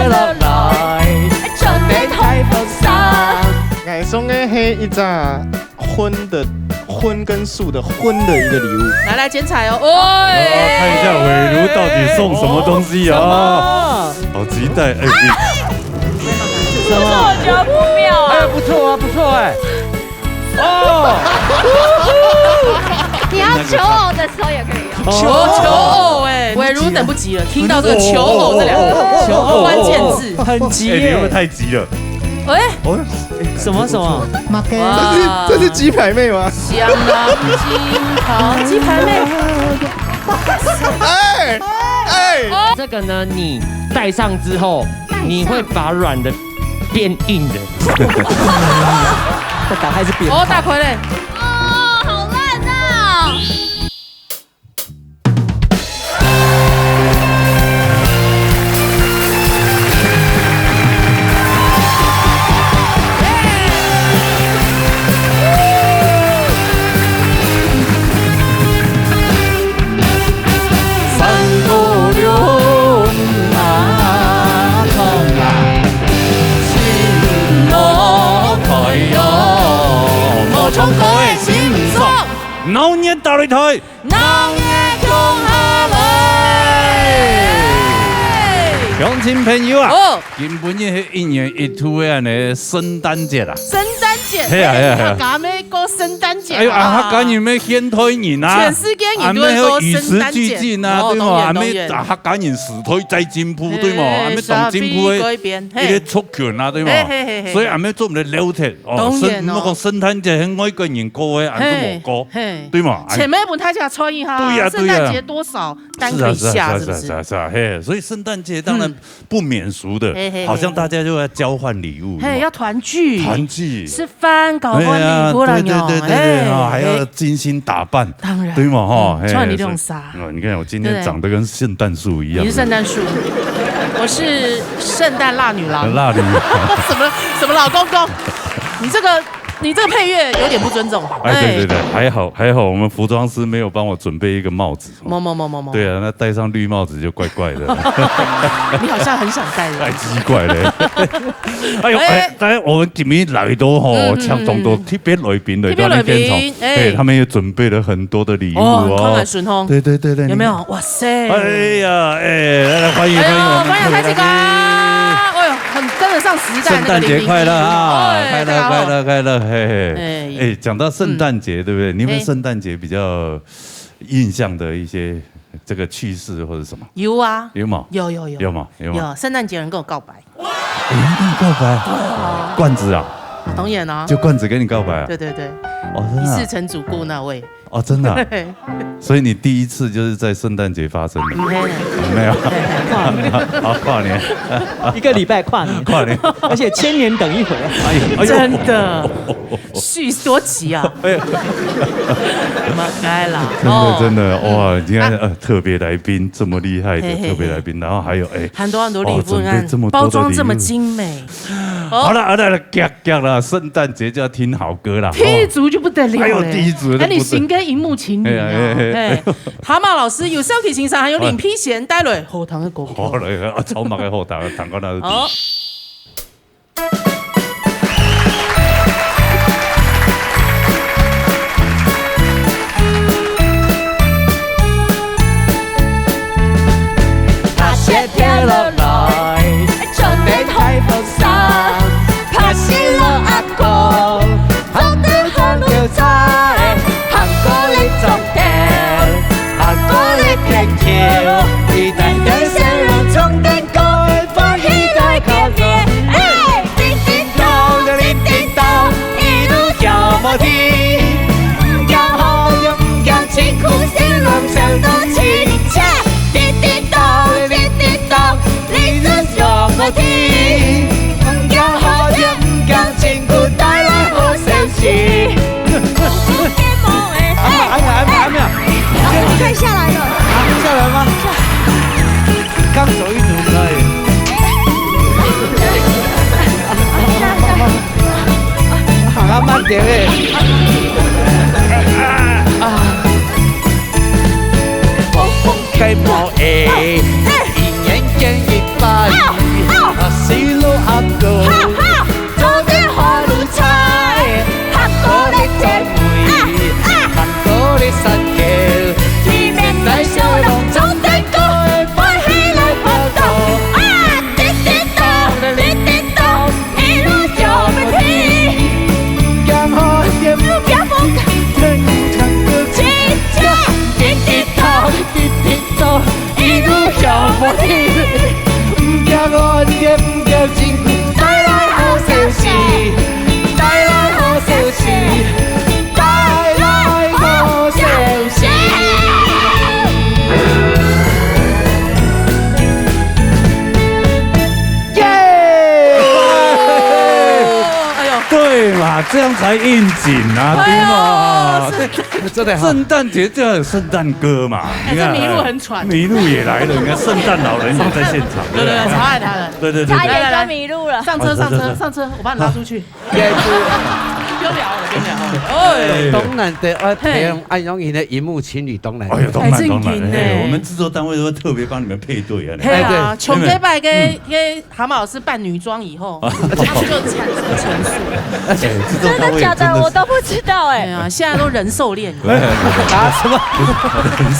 落来，春天台风上。爱送的是一扎荤跟素的荤的一个礼物。来剪彩哦！看一下伟如到底送什么东西啊？好期待！什么？我觉得不妙啊！不错啊，不错哎。哦，你要求偶的时候也可以用。求偶哎，伟如等不及了，听到这个求偶这两个关键字，很急你会不会耶。太急了？哎，什么？这是鸡排妹吗？香囊金袍，鸡排妹。这个呢，你戴上之后，你会把软的变硬的。这打开是扁。哦，大傀儡。哦，好烂啊！老年大擂台，老年共下来。乡亲朋友啊，哦，今本日是一年一度的安尼圣诞节啦。圣诞节，嘿啊嘿啊嘿啊咱们过圣诞节。哎呦啊，他赶紧要掀推人啊！全世界人都会过圣诞节，与时俱进啊，对嘛？还没他赶紧死推再进步，对嘛？还没动进步的一个促权啊，对嘛？所以还没做唔嚟了解哦。那个圣诞节很爱跟人过的，俺都冇过，对嘛？前面不太想抽一哈，对呀圣诞节多少单可以下，是不是？是啊，嘿，所以圣诞节当然不免俗的，好像大家就要交换礼物，嘿，要团聚，吃饭，搞婚礼，不然哟，对，还要精心打扮，当然，对嘛哈，穿你这种纱，你看我今天长得跟圣诞树一样，你是圣诞树，我是圣诞辣女郎，辣女郎，什么老公公，你这个配乐有点不尊重。对，还好，我们服装师没有帮我准备一个帽子。对啊，那戴上绿帽子就怪怪的。你好像很想戴的。太奇怪了。哎呦，当然我们今天来到吼，像众多特别来宾的，他们也准备了很多的礼物哦。康乃顺风。对，有没有？哇塞！哎呀，来欢迎我们，欢迎开几个。哎呦，很跟得上时代。圣诞节快乐啊！快乐！嘿，讲到圣诞节，对不对？你们圣诞节比较印象的一些这个趣事或者什么？有啊，有吗？有吗？有，圣诞节人跟我告白。有人跟你告白？罐子啊？董演啊？就罐子跟你告白啊？对，哦，真的。一世成主顾那位。哦，真的。所以你第一次就是在圣诞节发生的？没有。好，跨年。一个礼拜跨年，而且千年等一回。真的。续多集啊！妈该啦！真的哇！你看特别来宾这么厉害的特别来宾，然后还有很多礼物，你看包装这么精美。好了，讲了，圣诞节就要听好歌了。第一组就不得了，还有第一组，那你行跟荧幕情侣啊！蛤蟆老师有小提琴上还有领披弦带来后堂的歌曲。好嘞，超马的后堂，弹到那。好。大雪飘落来，春天台风上，拍醒了阿公，风得很流彩，韩国的终点，韩国的天桥，一代代先人从电工，放一代考验，哎，叮叮咚，叮叮咚，一路跳马蹄，唔惊好又唔惊辛苦，先人想到起，叮叮咚，叮叮咚，你是跳马蹄，唔惊好又唔惊辛苦，带来好消息。还没有，快下来了，下来吗？刚走一组可以。慢点诶。风风cây màu ê, nhìn nhánh trên nhịp bay, 嘛，这样才应景啊，对吗？真的圣诞节就要有圣诞歌嘛。你看，麋鹿很喘，麋鹿也来了，你看圣诞老人也在现场。对，超爱他的。对。差一点就迷路了。上车，我把你拉出去。不用聊了。当然的，培养安永营的荧幕情侣，当然。哎呀，当然，我们制作单位都会特别帮你们配对啊。对啊，琼飞拜跟蛤蟆老师扮女装以后，他们就产生情愫。真的假的？我都不知道哎。对啊，现在都人兽恋。什么？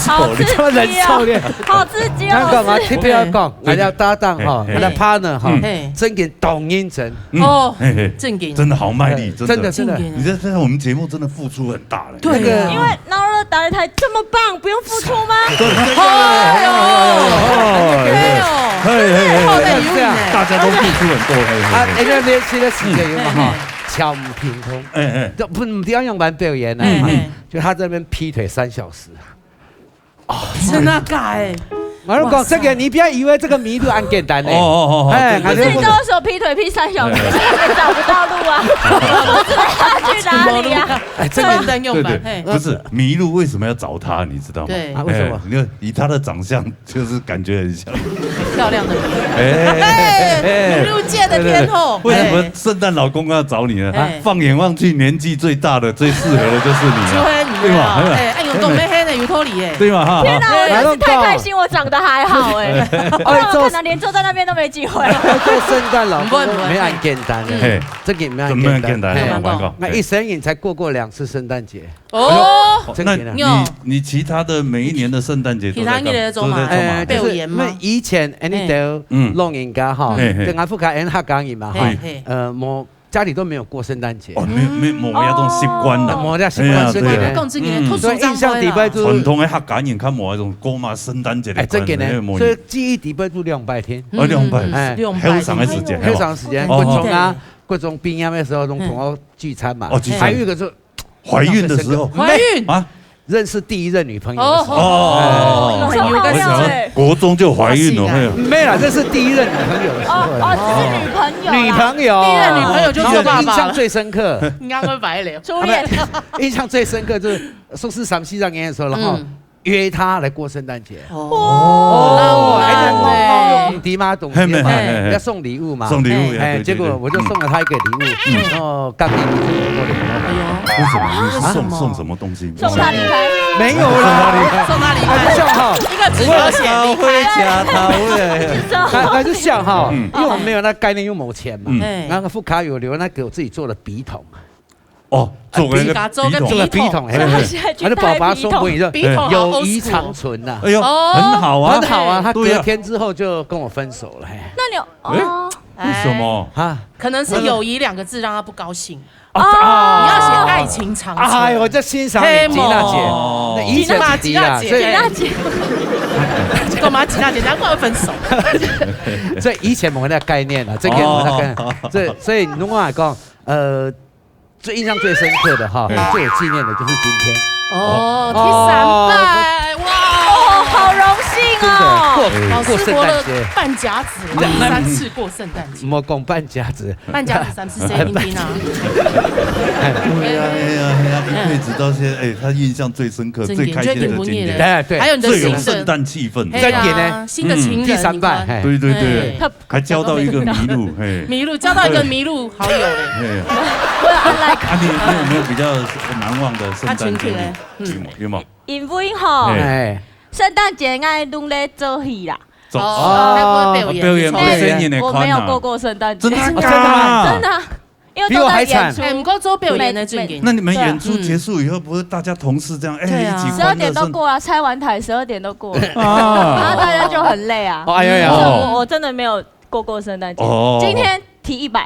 好刺激哦！人兽恋，好刺激哦！香港啊，特别要讲，我要搭档哈，我的 partner 哈，真给董英成哦，正经，真的好卖力，真的。你在我们节目真的付出很大了。对，因为闹热打擂台这么棒，不用付出吗？大家都付出很多。啊，那个年轻的时间有嘛哈，巧唔平通，就不要用完表演了，就他在那边劈腿3小时。哦，真的改。我讲这个，你不要以为这个迷路很简单嘞。哎，可是你知道为什么劈腿劈3小时，也找不到路啊？不知道他去哪里啊？哎，这个灯用版，不是麋鹿为什么要找他？你知道吗？对，为什么？你看以他的长相，就是感觉很像漂亮的麋鹿界的天后。为什么圣诞老公要找你呢？放眼望去，年纪最大的、最适合的就是你啊，对吗？哎，有懂没黑的有托里哎，对吗？哈，天哪，我真是太开心，我长得还好哎，我可能连坐在那边都没机会。做圣诞老公没很简单的，这个没很简单。那一生也才过2次圣诞节哦。那你其他的每一年的圣诞节都在干嘛？表演吗？以前你都弄人家哈，跟阿富卡人他讲伊嘛哈，我家里都没有过圣诞节，没有这种习惯的，冇这习惯，所以印象底背就传统的客家人较冇那种过嘛圣诞节的，哎，真嘅呢，所以记忆底背就200天，200，还有长的时间，很长时间，各种兵役的时候，同我聚餐嘛，还有一个是怀孕的时候，怀孕啊。认识第一任女朋友哦，我想国中就怀孕了，没啦，这是第一任女朋友的时候，是女朋友，第一任女朋友就做爸爸了。印象最深刻，应该会白了，初恋。印象最深刻就是说是3、4年的时候，然后约他来过圣诞节。用迪妈懂节嘛，要送礼物嘛，送礼物，结果我就送了他一个礼物，然后刚离婚过年了。为什么送什么东西？送他离开？没有啦，送他离开，笑号，一个纸条写离开，那是笑号，因为我没有那概念，又没钱嘛。然后副卡有留那给我自己做的笔筒。哦，做个笔筒，他就爸爸送给你，友谊长存呐。哎呦，很好啊，很好啊。他隔天之后就跟我分手了。那你哦，为什么啊？可能是友谊2个字让他不高兴。你要写爱情长存。哎，我在欣赏吉娜姐，那以前是吉娜姐，干嘛吉娜姐？难怪会分手。所以以前没那概念了，这个没那概念。所以如果来讲，最印象最深刻的哈，最有纪念的就是今天。哦，第300，哇，好荣幸哦！过圣诞节，半甲子3次过圣诞节。莫讲半甲子，3次谁听听啊？对呀，一辈子到现在，他印象最深刻、最开心的今天，对，还有你的最有圣诞气氛。真点呢，新的情人第300，对，还交到一个麋鹿，交到一个麋鹿好友嘞。你有没有比较难忘的圣诞节？有吗？因为吼，圣诞节爱拢咧做戏啦。表演，我没有过过圣诞节，真的，因为都在演出。不过做表演的正经。那你们演出结束以后，不是大家同事这样，一起12点都过了，拆完台12点都过了，然后大家就很累啊。我真的没有过圣诞节，今天提100，哇！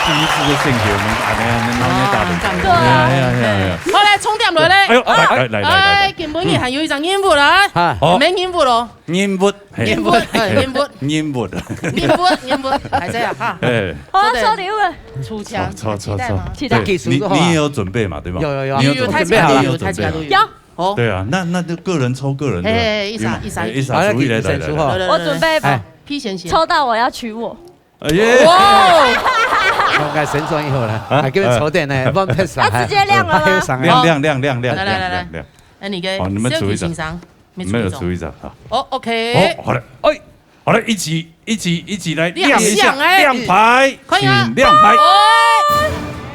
第一次就献给我们大人，对，好来充电了嘞！哎呦，来，根本也还有一张任务啦，没任务咯，任务，还这样哈。我要收礼物了，出枪，抽，期待。你也有准备嘛，对吧？有，你有准备好了，有。对啊，那就个人抽个人的，一撒，我准备披贤贤，抽到我要娶我。哇！我该神装以后了，还给我抽点呢，不然配上。要直接亮了吗亮，来，那你给你们数一张，没有数一张啊。哦，OK。好了，好了，一起来亮一下，亮牌，请亮牌。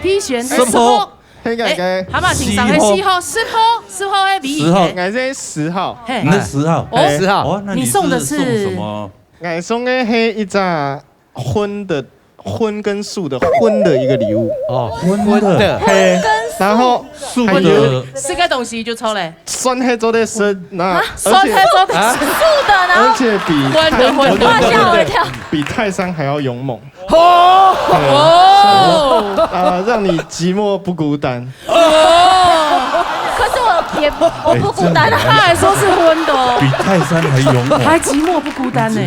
P 选10号，黑个个蛤蟆请上的10号的米。10号，我是10号。你是10号，10号。哦，那你送的是什么？我送的黑一扎荤跟素的荤的一个礼物。哦，荤的，嘿，然后素的4个东西就抽嘞。酸黑做的生，那酸黑做的素的，然后而且比吓我一跳，比泰山还要勇猛。让你寂寞不孤单。可是我不孤单啊，他还说是荤的哦，比泰山还勇猛，还寂寞不孤单呢。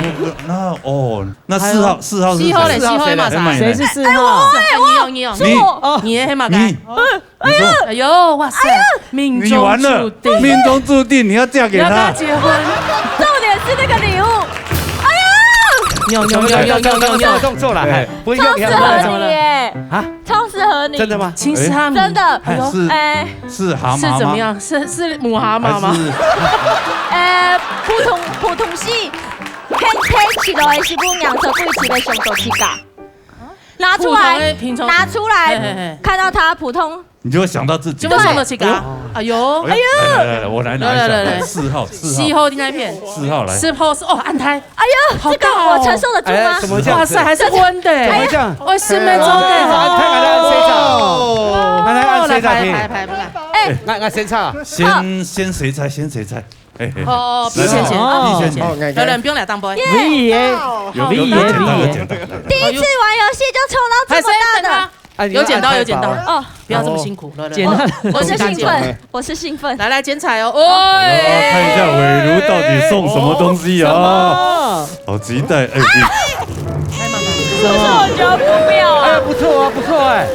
那4号是4号黑马仔，谁是4号？你你黑马仔。哎呦，哇塞，命中注定，命中注定你要嫁给他，要跟他结婚。重点是那个礼物，有动作了，不超适合你耶！啊，超适合你，真的吗？青丝哈密真的，是蛤蟆吗？是怎么样？是母蛤蟆吗？普通系，起来是不养成对齐的熊走起嘎，拿出来，看到它普通。你就会想到自己，就送得起嘎。哎呦，来，我来拿一下。4号的那一片，4号来，4号是哦，安胎。哎呀，这个我承受得住吗？怎么这样？哇塞，还是荤的，怎么这样？我是没做的。按谁猜？排不来。那谁猜？先谁猜？哦，B 先，有人不用来当杯。V 爷，第一次玩游戏就抽到这么大的。有剪刀哦，不要这么辛苦，剪刀，我是兴奋，来剪彩哦，看一下伟如到底送什么东西啊？好期待，太慢了，可是我觉得不妙啊，不错哎，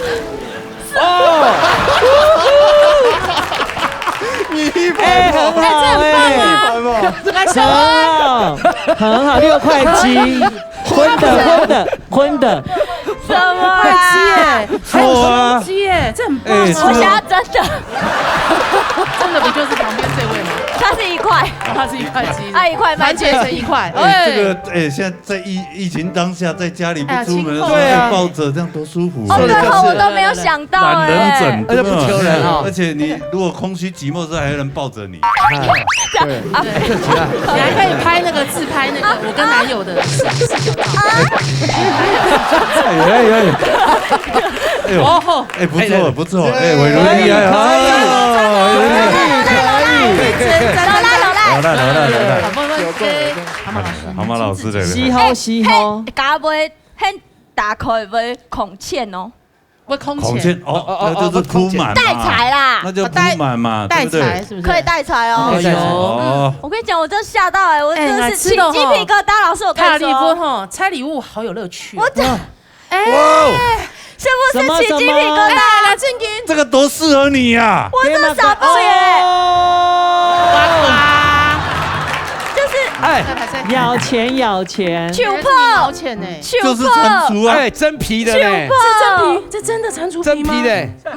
你很好，6块鸡，荤的。什么啊？还鸡耶，这很棒啊！我想要真的，真的不就是旁边这位吗？它是1块，它是1块鸡，它1块番茄成1块。这个现在在疫情当下，在家里不出门，抱着这样多舒服。对我都没有想到懒人枕，而且不求人啊！而且你如果空虚寂寞的时候，还有人抱着你。对，你还可以拍那个自拍那个我跟男友的4小照。不错，伟如厉害蛤蟆老师的西吼，加杯很大块杯孔茜哦，会空钱钱就是铺满带财啦，那就铺满嘛，带财是不是？可以带财哦。我跟你讲，我真吓到我真的是起鸡皮疙瘩。老师，我跟你说，拆礼物好有乐趣。是不是起鸡皮疙瘩？来，静音，这个多适合你呀！我这么傻爆耶！就是要钱，球泡，钱呢？就是蟾蜍啊，真皮的呢，是真皮，这真的蟾蜍皮吗？真皮的，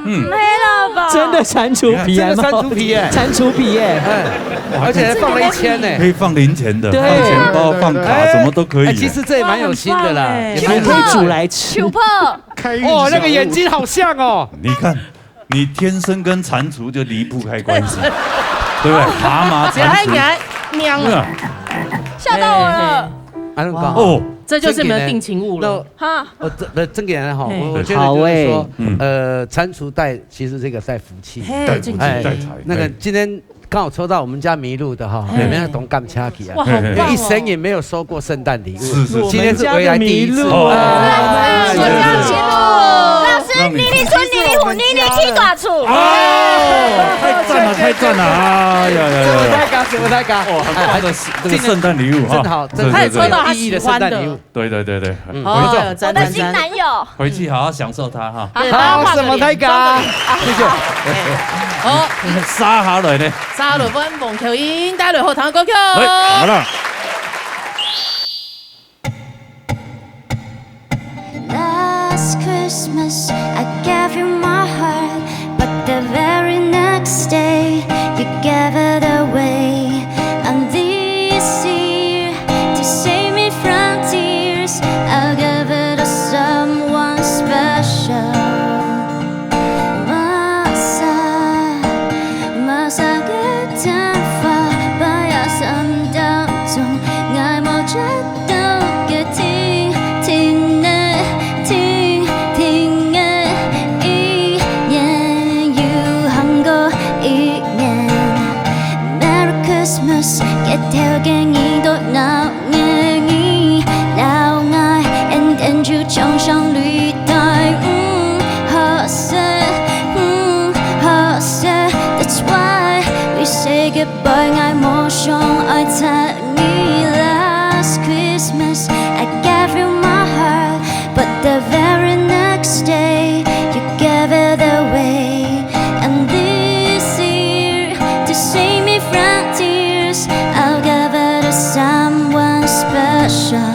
没了吧？真的蟾蜍皮，真的蟾蜍皮耶，蟾蜍皮耶，而且还放了1000呢，可以放零钱的，放钱包、放卡，什么都可以。其实这也蛮有心的啦，还可以煮来吃。球泡，哇，那个眼睛好像哦。你看，你天生跟蟾蜍就离不开关系，对不对？蛤蟆、蟾蜍，喵了，吓到我了。哦，这就是你们定情物了。哈，真给人好，我觉得就是说，蟾蜍带，其实这个带福气，带福气，带财。那个今天刚好抽到我们家麋鹿的哈，里面懂干掐起啊，哇，好棒！一生也没有收过圣诞礼物，是，今天是回来第一次。我家麋鹿，老师，你村你去大厝。太赞了！哎呀，什么太嘎？哇，这个圣诞礼物真好，他也抽到他意义的圣诞礼物。对，我的新男友，回去好好享受它哈。好，什么太嘎？谢谢。好，沙下来呢？沙下温蒙口音帶來學堂歌曲。好了。Last Christmas Christmas, I gave you my heart, but the very next day you gave it away. And this year, to save me from tears, I'll give it to someone special. Masa ketan fa baya sam đau trong ngài một trái đâu kia thiên thiên nè thiên thiên nè ý nhẹ yêu hằng go ý nhẹ. Merry Christmas kết theo cái nghĩ đôi nào nghe nghĩ lao ngài and you trong sông lụy tai họ sẽ that's why we say goodbye ngài một trong ai thật nghĩ. Last Christmas I gave you my heart, but the very next day you gave it away. And this year, to save me from tears, I'll give it to someone special.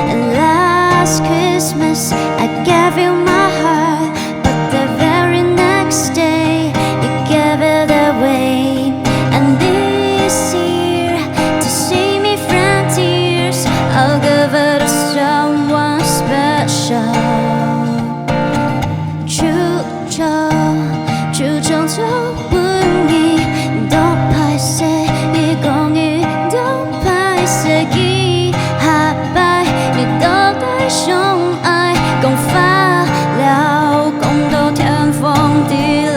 And last Christmas I gave you my heart, but the very next day you gave it away. And this year, to save me from tears, I'll give it to someone special. chú trong dấu bưng đi đó phải sẽ đi con đi đó phải sẽ ghi hạ bài đi đó cái trong ai còn pha lao còn đâu thêm phong đi lo.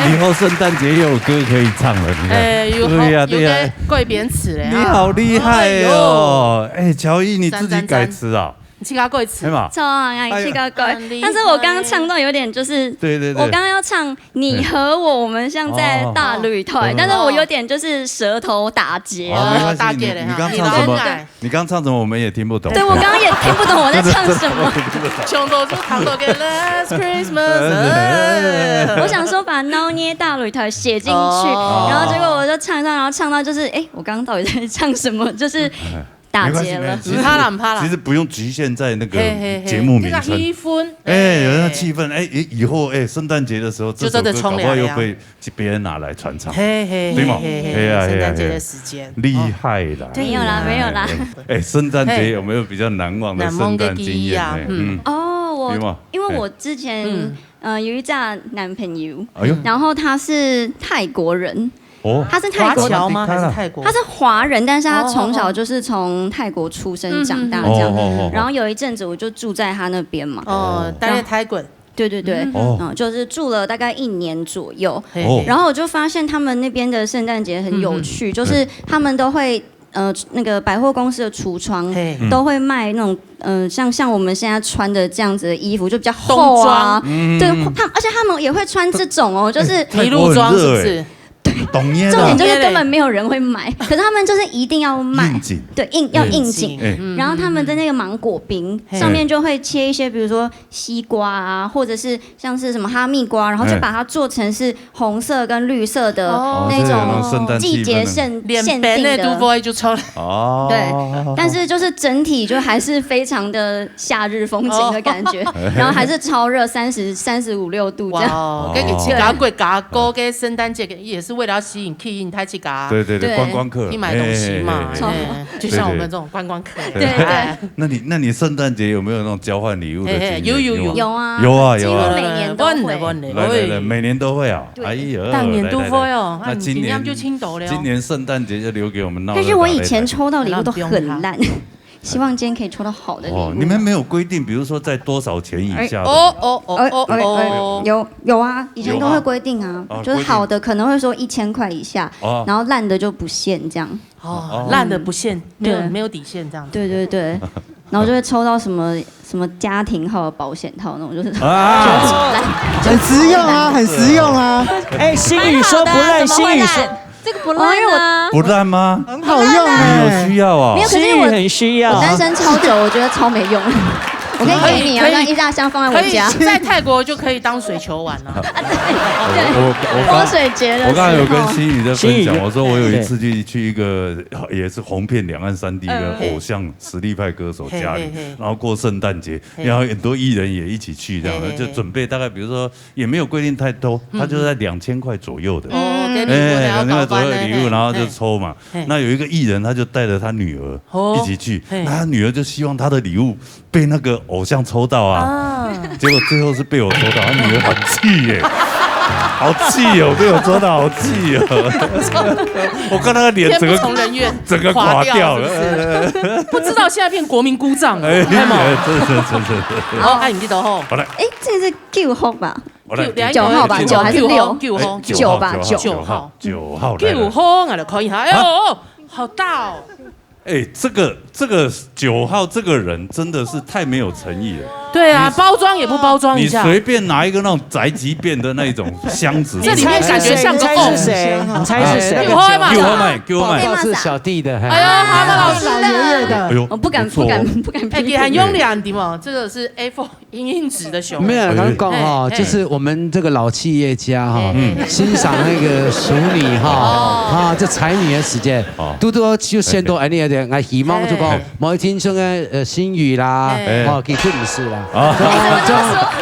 以后圣诞节也有歌可以唱了，你看。对呀对呀，贵编词嘞。你好厉害哦！哎，乔伊你自己改词啊？你去他贵词嘛？超爱去他贵，但是我刚刚唱到有点就是，对，我刚刚要唱你和我们像在大旅团，但是我有点就是舌头打结了。打结了。你刚唱什么？你刚唱什么？我们也听不懂。对，我刚刚也听不懂我在唱什么。穷都是糖豆给 Last Christmas。我想说把孬捏大旅团写进去，然后结果我就唱，然后唱到就是，我刚刚到底在唱什么？就是。打结了，其实不用局限在那个节目名称，气氛，有那气氛，以后圣诞节的时候，这首歌搞不好又被别人拿来传唱，对吗？圣诞节的时间，厉害啦！没有啦，没有啦。圣诞节有没有比较难忘的圣诞经验？因为我之前有一架男朋友，然后他是泰国人。他是泰国人吗？还是泰国？他是华人，但是他从小就是从泰国出生长大这样。然后有一阵子我就住在他那边嘛。待在泰国。对，就是住了大概1年左右。然后我就发现他们那边的圣诞节很有趣，就是他们都会那个百货公司的橱窗都会卖那种像我们现在穿的这样子的衣服，就比较厚啊。对，而且他们也会穿这种就是皮鹿装，是不是？重点就是根本没有人会买，可是他们就是一定要卖，对，要应景。然后他们的那个芒果冰上面就会切一些，比如说西瓜啊，或者是像是什么哈密瓜，然后就把它做成是红色跟绿色的那种季节限定的。对，但是就是整体就还是非常的夏日风情的感觉，然后还是超热，35、6度这样。给圣诞节也是为了要吸引太去嘎，对，观光客，你买东西嘛，就像我们这种观光客。对。那你圣诞节有没有那种交换礼物的经验？有啊，几乎每年都会。来，每年都会啊！哎呀，当年都会哦。那今年就青岛了。今年圣诞节就留给我们闹。但是我以前抽到礼物都很烂。希望今天可以抽到好的礼物。你们没有规定，比如说在多少钱以下的？有啊，以前都会规定啊，就是好的可能会说1000块以下，然后烂的就不限这样。烂的不限，没有底线这样。对，然后就会抽到什么家庭号、保险套那种，就是很实用啊，很实用啊。哎，星宇说不烂，星宇说这个不烂啊，不烂吗？很好用你有需要啊？没有，可是星宇很需要。我单身超久，我觉得超没用。我可以给你啊，让一大箱放在我家。在泰国就可以当水球玩了。泼水节的。我刚才有跟心宇在分享，我说我有一次去一个也是红遍两岸三地的偶像实力派歌手家里，然后过圣诞节，然后很多艺人也一起去，这样就准备大概比如说也没有规定太多，他就在2000块左右的，那个左右的礼物，然后就抽嘛。那有一个艺人他就带着他女儿一起去，那他女儿就希望他的礼物被那个偶像抽到啊，结果最后是被我抽到，他女儿很气耶，好气哦，被我抽到好气哦，我看他的脸整个垮掉了，不知道现在变国民姑丈了，真的。好，哎，你记得吼，好来，哎，这个是9号吧9号吧，9还是6？ 9吧，9号，9号，我就可以哈，哎呦，好大哦。哎，这个9号这个人真的是太没有诚意了。对啊，包装也不包装一下。你随便拿一个那种宅急便的那种箱子，这里面感觉像个瓮。是谁？你猜是谁？给我买，是小弟的。哎呦，蛤蟆老师的。哎呦，我不敢。哎，你很用力啊，你们这个是 A4 影纸的熊。没有，刚讲哈，就是我们这个老企业家哈，欣赏那个淑女哈，这才女的时间，多多就先多安利一点，希望就讲，某一天说个星宇啦，其实不是啦。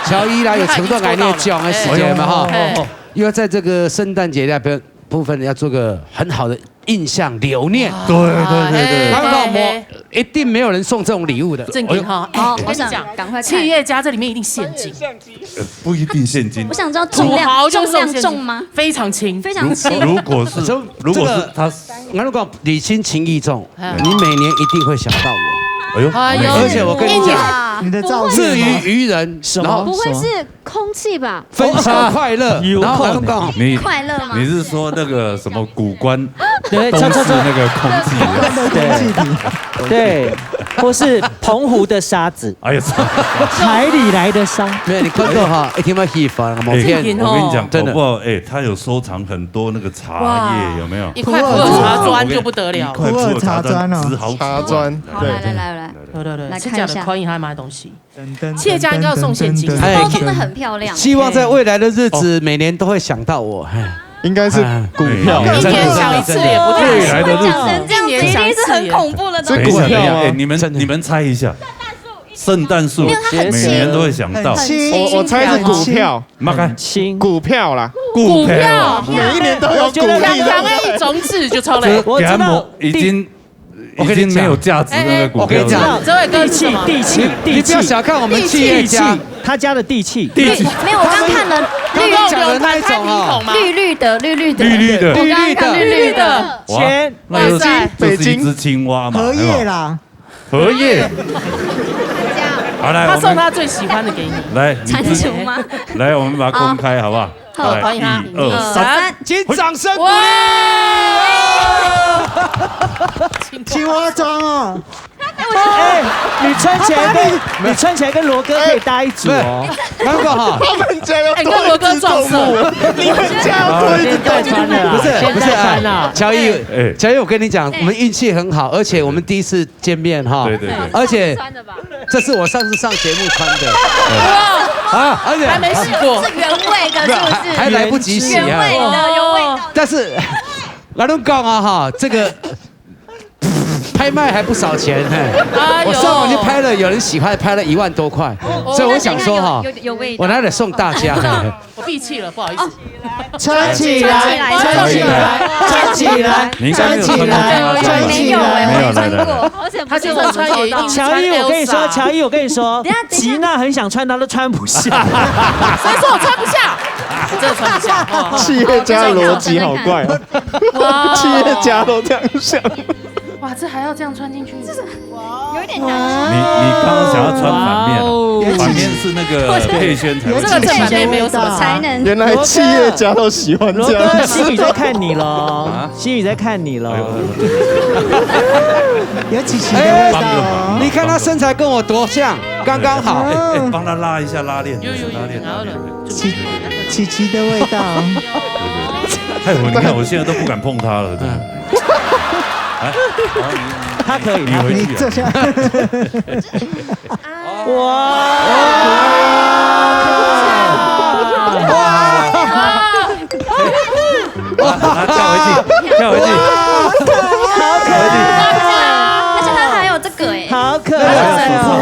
乔伊啦，有承诺来念奖的时间嘛哈，因为在这个圣诞节那边部分要做个很好的印象留念。对，刚刚一定没有人送这种礼物的。正经哈，我想讲，赶快企业家这里面一定现金，不一定现金。我想知道重量重吗？非常轻，非常轻。如果是他，如果礼轻情意重，你每年一定会想到我。哎呦，而且我跟你讲，你的照片至于人，然后不会是空气吧？分享快乐，然后刚好你快乐吗？你是说那个什么古关对，都是那个空气，对，或是澎湖的沙子，哎呀，海里来的沙。没有，你看过哈？一天嘛稀饭，某天我跟你讲，真的，他有收藏很多那个茶叶，有没有？一块普洱茶砖就不得了，一块普洱茶砖值好茶砖。来看一下，可以还买东西。企业家应该要送现金，包装的很漂亮。希望在未来的日子，每年都会想到我。应该是股票，一年想一次也不太未来的日子，这样子一定是很恐怖的东西。股票啊！你们猜一下，圣诞树每年都会想到。我猜是股票，股票啦，股票每一年都有股利的。种子就抽了，我知道已经没有价值那个股票。我跟你讲，这位哥是地气，你不要小看我们企业家，他家的地气。没有，我刚看了讲的那一种哦，绿的，我刚刚看绿的，钱，那就是一只青蛙嘛，荷叶啦，荷叶。好来，他送他最喜欢的给你。来，蟾蜍吗？来，我们把它公开好不好？好，欢迎他。1、2、3，请掌声鼓励。青蛙装哦。哎，你穿起来跟罗哥可以搭一组哦。刚刚哈，他们家要跟罗哥撞色，你们家要多一只现在穿了，不是穿了。乔伊，我跟你讲，我们运气很好，而且我们第一次见面哈，对，而且这是我上次上节目穿的，而且还没洗过，是原味的，是不是？还来不及洗啊，原味的有味道。但是来龙讲啊哈，这个。拍卖还不少钱，我上网去拍了，有人喜欢，拍了1万多块，所以我想说哈，我拿来送大家。我闭气了，不好意思。穿起来，你应该没有穿过，没有没有穿过，而且他就算穿也一定。乔伊，我跟你说，吉娜很想穿，她都穿不下。谁说我穿不下？真的穿不下。企业家逻辑好怪哦，企业家都这样想。哇，这还要这样穿进去，有一点难。你刚刚想要穿反面，反面是那个佩轩才会。这个正反面没有什么才能。原来企业家都喜欢这样。心宇在看你了，心宇在看你了。有琪琪的味道哦。你看他身材跟我多像，刚刚好。帮他拉一下拉链，拉链。琪琪的味道。害我，你看我现在都不敢碰他了，真的。他可以，你回去。这下。跳回去。而且他还有这个哎，好可爱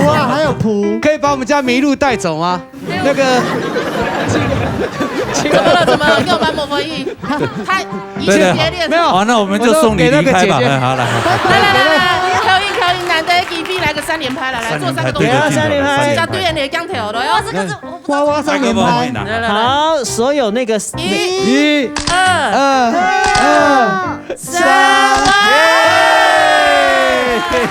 哇，还有谱，可以把我们家麋鹿带走吗？那个。怎么了？给我们抹回忆。他以前也练。没有。好，那我们就送你离开吧。好来，挑赢，难得几笔来个3连拍，来做3个动作。3连拍。这叫对人的钢条了哟。这个是娃娃3连拍。好，所有那个1、2、3。好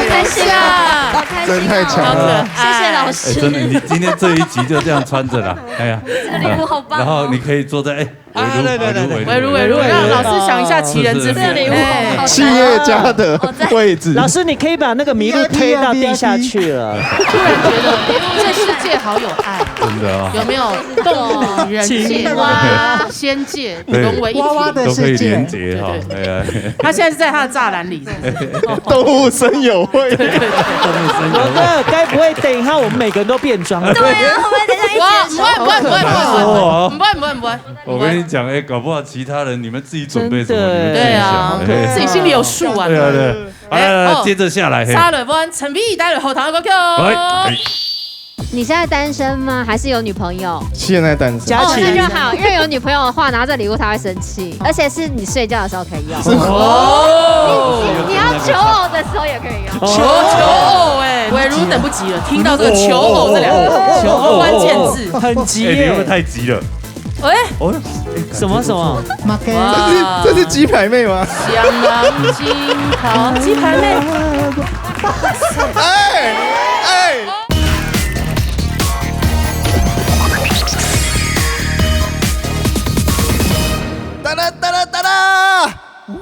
开心啊！好开心，真太强了，谢谢老师。真的，你今天这一集就这样穿着了，哎呀，这个礼物好棒。然后你可以坐在围如，让老师想一下奇人之福。企业家的位置。老师，你可以把那个麋鹿推到地下去了。突然觉得这世界好有爱，真的啊，有没有动物、人界、仙界融为一体，都可以连结哈。哎呀，他现在是在他的栅栏里。动物森友会。哥，该不会等一下我们每个人都变装？对啊，会不会等一下一起？不会。我跟你讲，搞不好其他人你们自己准备什么？对啊，自己心里有数啊。对。来，接着下来。沙雷温陈皮带了后堂的歌。你现在单身吗？还是有女朋友？现在单身。佳琪那就好，因为有女朋友的话，拿这礼物他会生气，而且是你睡觉的时候可以用。你要求偶的时候也可以用。求偶哎，伟如等不及了，听到这个求偶这两个关键字，很急你会不会耶。太急了？喂，什么？这是鸡排妹吗？香囊金桃鸡排妹。哒！呜！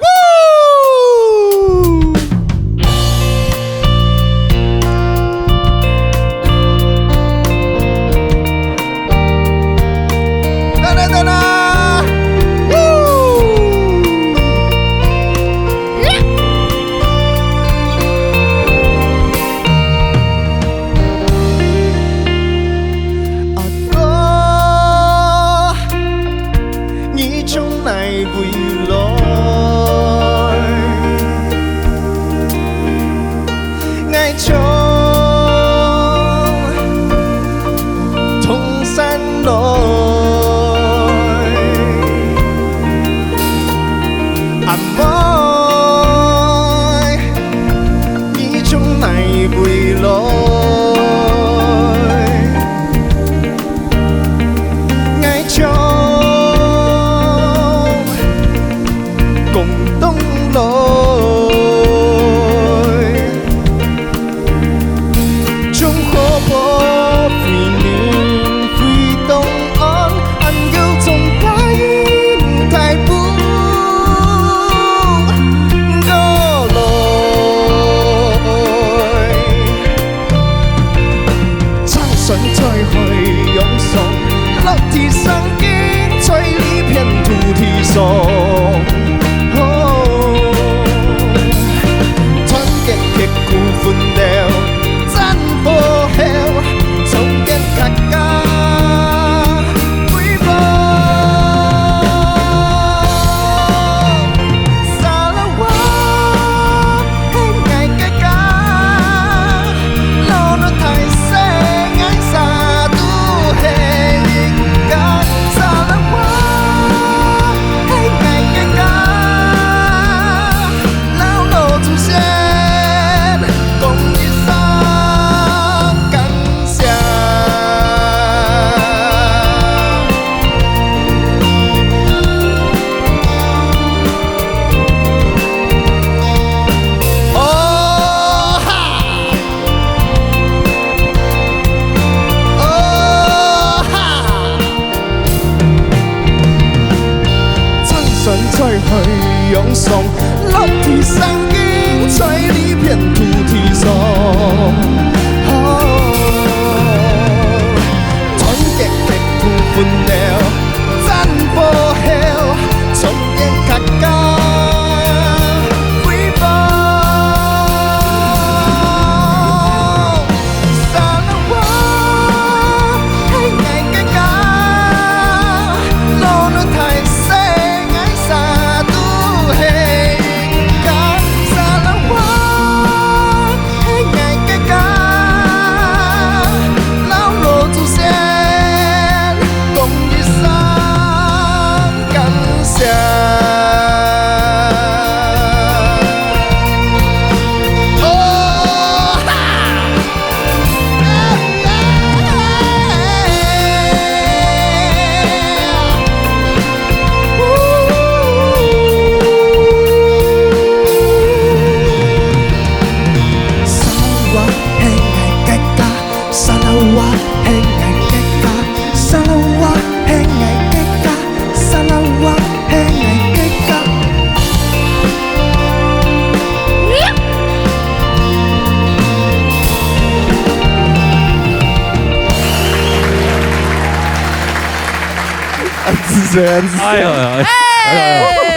哎呦，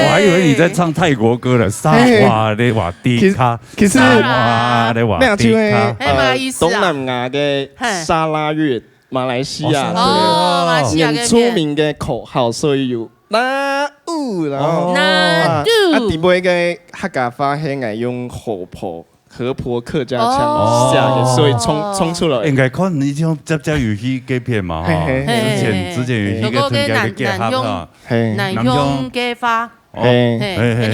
我还以为你在唱泰国歌了，沙瓦的瓦迪卡，其实哇的瓦迪卡，东南亚的沙拉越，马来西亚演出名的口号，所以有那呜，然后底尾嘅客家话係愛用河婆客家腔下嘅，所以衝出來。應該看呢種接遊戲嘅片嘛，之前遊戲嘅團結嘅結合啊，南用嘅花，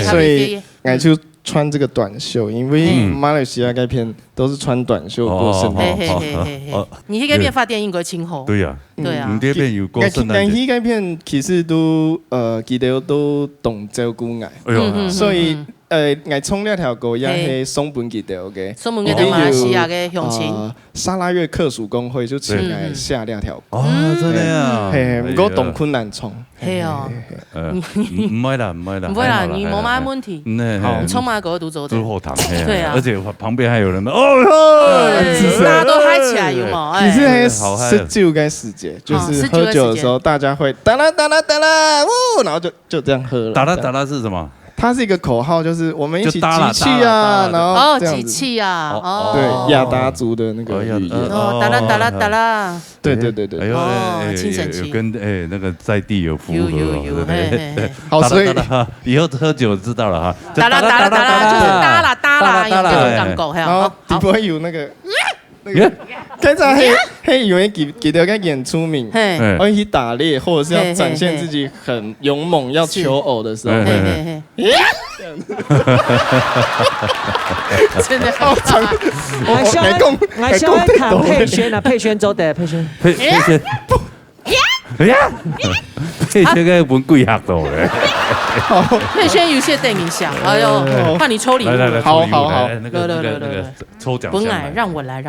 所以我就穿這個短袖，因為馬來西亞嘅片都是穿短袖過聖誕節。你呢個片發電應該清楚。對啊，對啊。你呢邊有過聖誕節？呢個片其實都記得都懂照顧我，所以。我衝呢條歌也係松本記得嘅，松本記得馬來西亞嘅鄉親，沙拉越客屬工會就請我下呢條歌。哦，真係啊，係，唔過懂困難衝。係啊，唔會啦，你冇乜問題。你衝馬歌都走的。後堂，對啊，而且旁邊還有人們，大家都嗨起來有冇？其實係19嘅時節，就是喝酒的時候，大家會噠啦噠啦噠啦，嗚，然後就這樣喝了。噠啦噠啦是什麼？它是一個口號，就是我們一起集氣啊，然後集氣啊，對，亞達族的那個語言，噠啦噠啦噠啦，對，清晨期，跟那個在地有符合，有，好，所以以後喝酒知道了哈，噠啦噠啦噠啦，就是噠啦噠啦，有這種感覺，係啊，你不會有那個。剛才嘿以為記得個演出名，我一起打獵或者是要展現自己很勇猛要求偶的時候，真的好長。我想看佩萱啊，佩萱做的佩萱，佩萱個本貴客到嘅，佩萱有些電影像，哎呦，怕你抽禮物，好，那個抽獎，本來讓我來，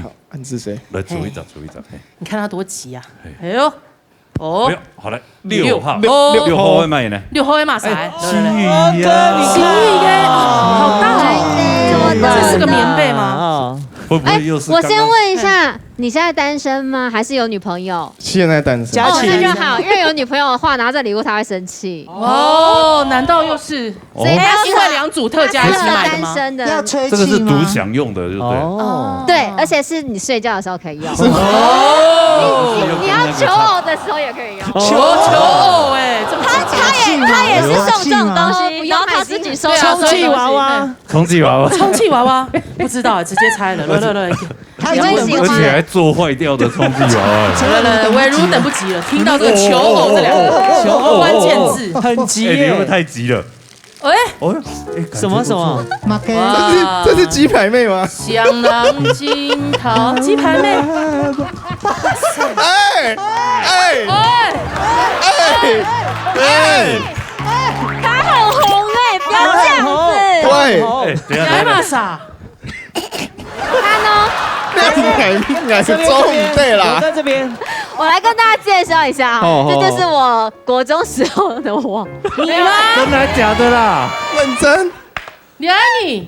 好，你是誰？來組一張，你看他多急啊，哎呦，哦，好嘞，6號嘅賣呢？6號嘅馬賽，新宇耶，好大哦，這是個棉被嗎？會不會又是？我先問一下，你現在單身嗎？還是有女朋友？現在單身。哦，那就好，因為有女朋友的話，拿着禮物他會生氣。哦，難道又是？所以他因為兩組特價一起買的嗎？單身的，要吹氣嗎？這個是獨享用的，對不對？哦，對，而且是你睡覺的時候可以用。哦，你要求偶的時候也可以用。求偶哎，他也是送這種東西，然後他自己收充氣娃娃，充氣娃娃，不知道，直接猜了，你會喜歡？而且還做壞掉的充氣娃娃，偉如等不及了，聽到這個求偶這兩個關鍵字，很急耶，你會不會太急了？什麼？這是雞排妹嗎？香囊金桃，雞排妹，他很紅哎，不要這樣子。對，來嘛啥？他呢？我是周五對啦。我在這邊，我來跟大家介紹一下，這就是我國中時候的我。你嗎？真的假的啦？認真？你愛你？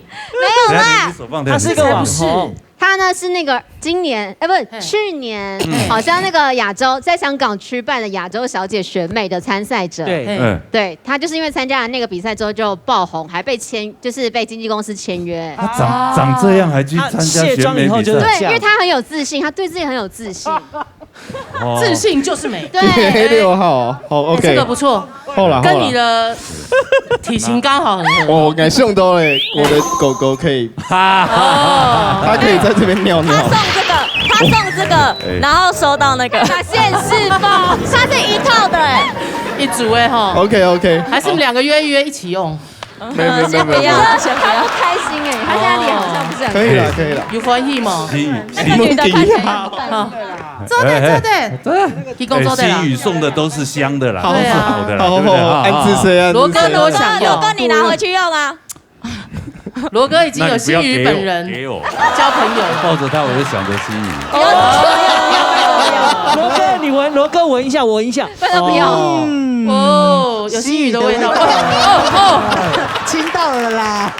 沒有啦，他是個網紅。他呢是那個今年，不是去年，好像那個亞洲在香港區辦的亞洲小姐選美的參賽者。對，他就是因為參加了那個比賽之後就爆紅，還被就是被經紀公司簽約。他長這樣還去參加選美比賽？對，因為他很有自信，他對自己很有自信。自信就是美。對，6號，好 OK，這個不錯。跟你的體型剛好很合。我感受到了，我的狗狗可以，它可以在這邊尿尿。他送這個，然後收到那個現世報，它是一套的哎，一組哎哈。OK，還是你們兩個約一起用？先不要，先不要。他不開心哎，他現在臉好像不是很。可以了。有歡喜嗎？那個女的看起來好。做的，提供做的啦。新宇送的都是香的啦，都對啊，是好的啦，好，對不對？安置誰啊？羅哥多想要，羅哥你拿回去用啊。羅哥已經有新宇本人交朋友，抱着他我就想着新宇。羅哥你聞，羅哥聞一下，聞一下。不要。哦，有新宇的味道。親到了啦。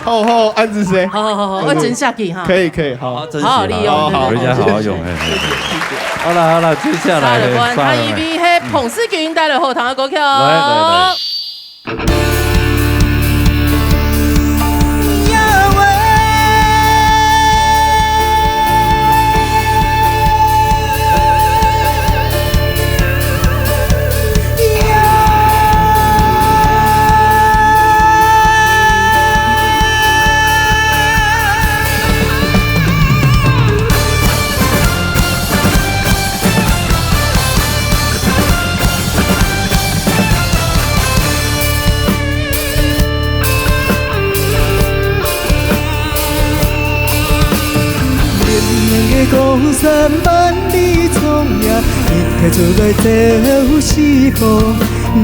好好，安子谁？好，我整下去哈。可以，好，好利用，回家好好用。好了，接下来他一位是彭世军带来后堂的歌曲。来。高山万里冲呀，一开出来走西风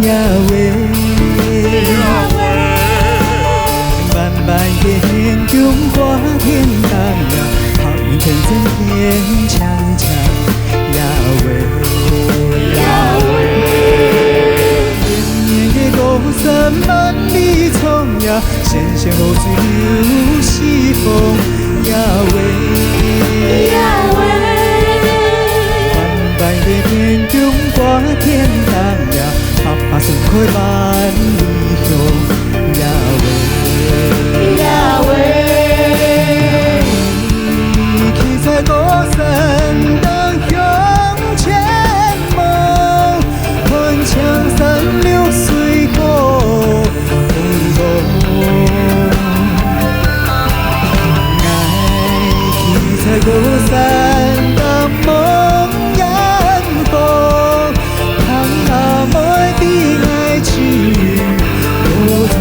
呀喂，慢慢眼中挂天当呀，好运阵阵天强强呀喂，年年的高山万里冲呀，纤纤河水流西风呀喂。万般的天中挂天当呀，啪声开万里香呀喂，骑在高山当向前望，看江山流水好在高山当梦眼红，看那妹的爱情如同。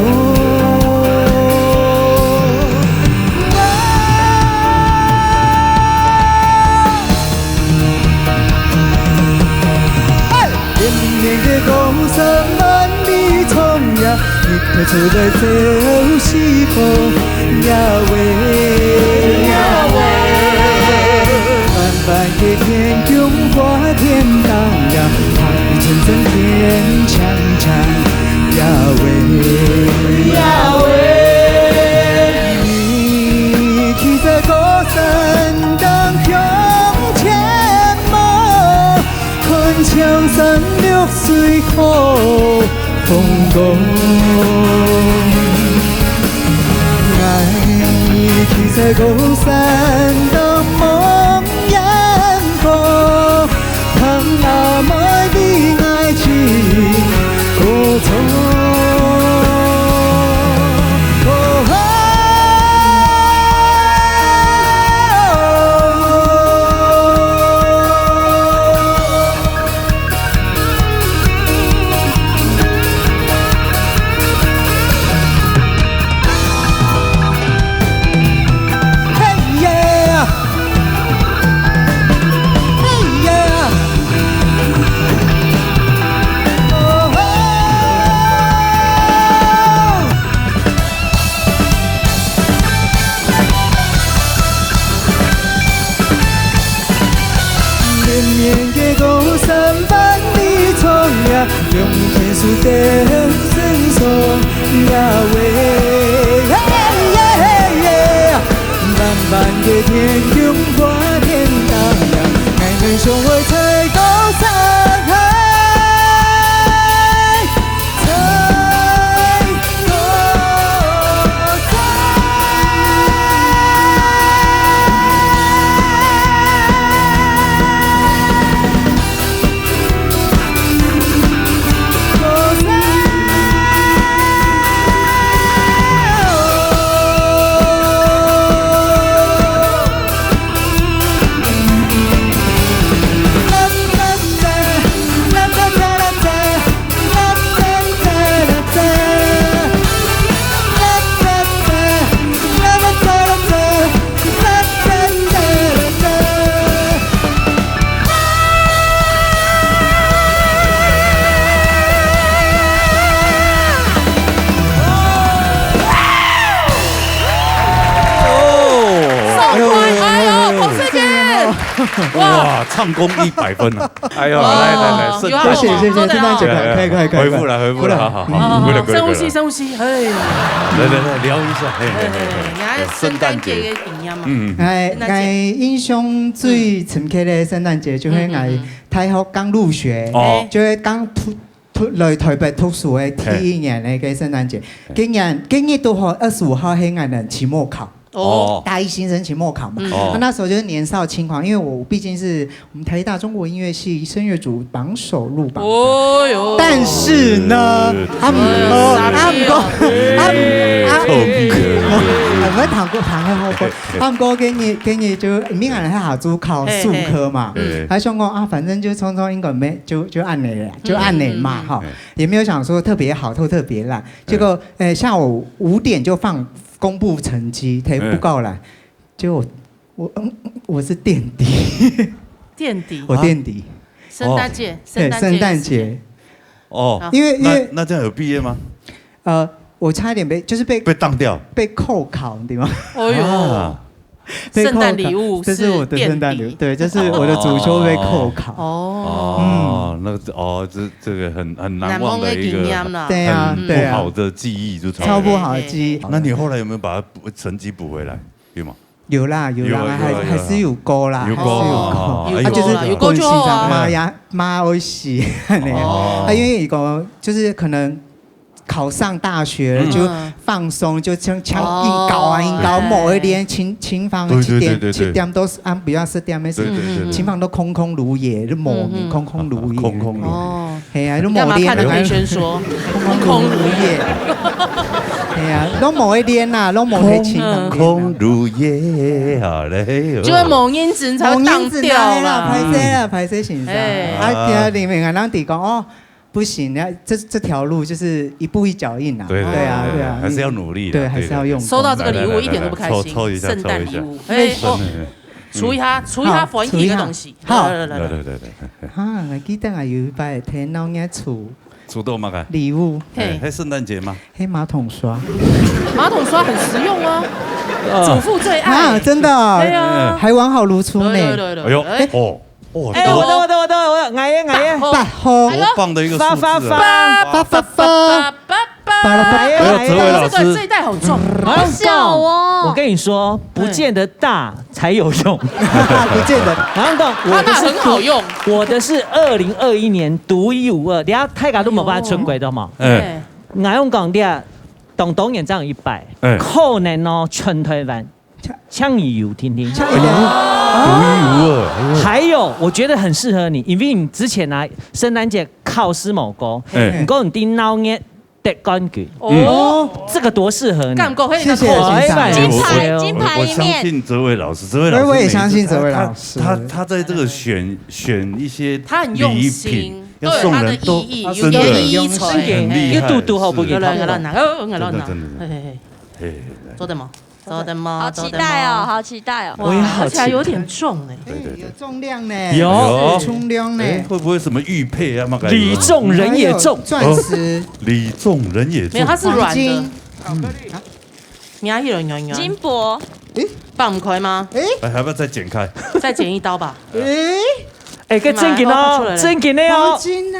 连绵的高山万里冲呀，一排出来走西风呀喂。万的天中挂天当呀，海阵阵天强强呀喂，你骑在高山当向前望，看江山流水好风光。你骑在高山当梦。看那妹的爱情多从。用天数的伸手呀喂，慢慢的天中挂天当呀，爱人相会在高山海。哇，唱功100分啊！哎呦，来，谢谢，圣诞节快，回复了，好，深呼吸，来聊一下，聖誕節嘅電音啊。我印象最深刻的聖誕節就是我大學剛入學，就是剛來台北讀書的第一年那個聖誕節。今年都好25號係我的期末考。大一新生期末考嘛，那時候就是年少輕狂，因為我畢竟是我們台大中國音樂系聲樂組榜首入榜，但是呢，唔過今日就明眼係下主考數科嘛，還想講啊，反正就匆匆應該沒就按你嘛哈，也沒有想說特別好或特別爛，結果下午5點就公布成績，提報告來，就我是墊底，我墊底，聖誕節，因為那這樣有畢業嗎？我差一點被當掉，被扣考，對嗎？哎呦，聖誕禮物，這是我的聖誕禮物，對，這是我的主修被扣考。這個很難忘的一個，對啊，不好的記憶就超不好的記憶。那你後來有沒有把成績補回來？有嗎？有啦，還是有過啦，有過，就是過去媽會死，因為一個就是可能。考上大學就放鬆，就像硬搞，某一年琴房7點都是按不要10點沒事，琴房都空如也，就某年空如也。哦，係啊，都某年。幹嘛看得宣說空如也？係啊，都某一年呐，都某年琴房。空如也，好嘞。就某因子才會當掉啦，拍攝形象。啊，裡面啊，讓弟講哦。不行，這條路就是一步一腳印啊！對啊，還是要努力。對，還是要用。收到這個禮物一點都不開心。聖誕禮物，除一下，放一個東西。好，來。啊，我記得我有一擺聽老人出到乜嘅禮物？係聖誕節嗎？係馬桶刷。馬桶刷很實用啊，祖父最愛。啊，真的。對啊，還完好如初呢。哎呦，我的，矮耶，8號，多棒的一個數字啊！哲偉老師，這一袋好重，好小哦。我跟你說，不見得大才有用，不見得。然後講，我的很好用，我的是2021年獨一無二，等下大家都冇辦法春季的嘛。我用講啲東演唱100，可能哦全台灣搶一有聽聽。獨一無二，還有我覺得很適合你，因為你之前啊聖誕節考試冇過，你講你啲老年得冠軍，這個多適合你。謝謝金牌我相信哲偉老師，我也相信哲偉老師，他在這個選一些他很用心，要送人都真的很厲害，嘟好不給他。做得嗎？好期待哦，好期待哦！我也好期待，有點重呢，有重量呢，有重量呢，會不會什麼玉佩啊？禮重人也重，鑽石，禮重人也重，沒有，它是軟的。金箔，放唔開嗎？還要再剪開，再剪一刀吧。個真件哦，真件的哦，金呢？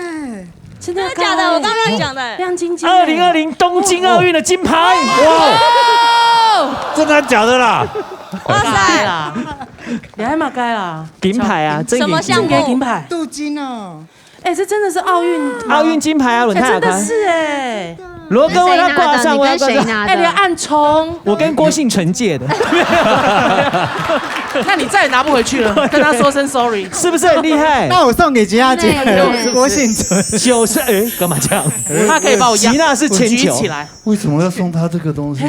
真的假的？我剛剛講的，亮晶晶。2020東京奧運的金牌，哇！真的假的啦？哇塞啦！你還買該啦？金牌啊，什麼項目？金牌？鍍金哦。哎，這真的是奧運金牌啊，輪胎。真的是哎。羅哥為他掛上，我要掛上。哎，你要暗衝。我跟郭幸存借的。那你再也拿不回去了，跟他說聲 sorry，是不是很厲害？那我送給吉娜姐，郭幸存。幹嘛這樣？他可以把我吉娜是鉛球起來。為什麼要送他這個東西？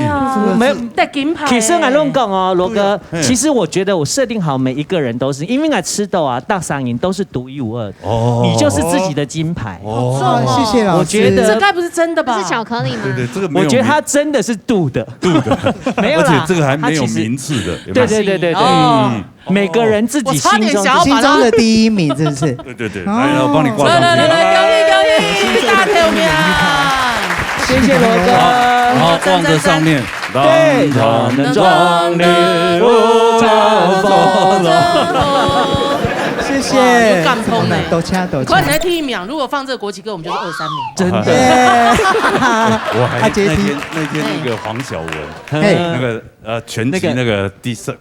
沒有帶金牌。其實我亂講哦，羅哥，其實我覺得我設定好每一個人都是，因為我吃豆啊、大嗓音都是獨一無二的。哦。你就是自己的金牌。哦，謝謝老師。我覺得這該不是真的吧？是巧克力嗎？對，這個沒有。我覺得它真的是鍍的，沒有啦。而且這個還沒有名次的。對。每個人自己心中的第一名，是不是？對，來，我幫你掛上去。恭喜，大票面。謝謝羅哥。然後望着上面，对，能壮丽无谢谢，有感动呢，多掐多掐。快点第1名，如果放这个国旗歌，我们就是2、3名，真的。我还那天那个黄晓雯，那个拳击那个第三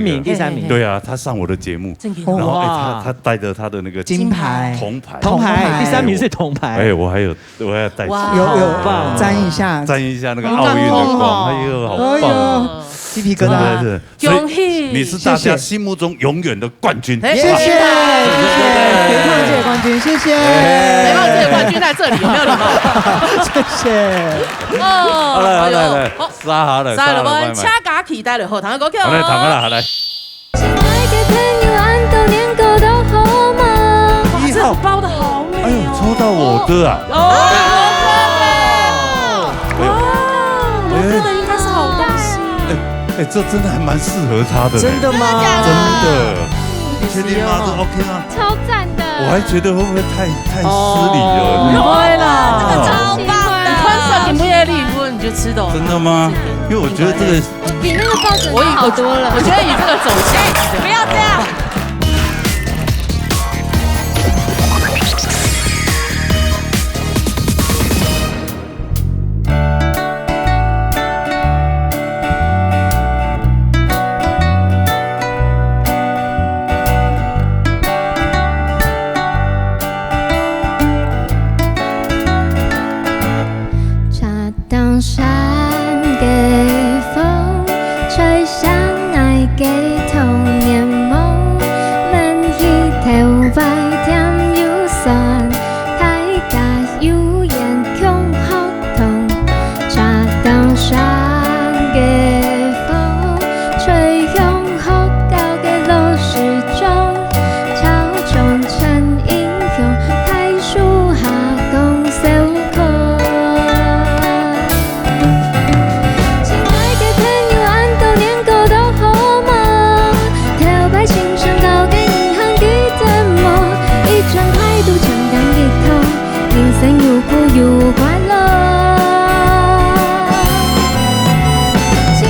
名，对啊，他上我的节目，然后他带着他的那个金牌、铜牌，第3名是铜牌。哎，我还要带起，有沾一下那个奥运的光，哎呦，好棒！鸡皮疙瘩，恭喜！你是大家心目中永远的冠军，谢谢，肥胖界冠军，谢谢，肥胖界冠军在这里，有没有礼貌？谢谢。好来，沙了，我们恰嘎期待了后堂的歌曲。好来，躺了，好来。亲爱的朋友，俺都年够都好吗？哇，这包的好美哦！哎呦，抽到我的啊！我哥的应该是好东西。哎，这真的还蛮适合他的。真的吗？真的。你确定吗？这 OK 吗？超赞的。我还觉得会不会太失礼了？不会啦，这个超棒的。宽色你不要礼物，你就吃懂。真的吗？因为我觉得这个比那个抱枕好多了。我觉得以这个走向，不要这样。山的风吹向爱的童年梦，漫起头白甜又酸，大家有眼空好痛。茶当山的风吹向好高的路时钟，草中成英雄，太树下共守空。有快乐，亲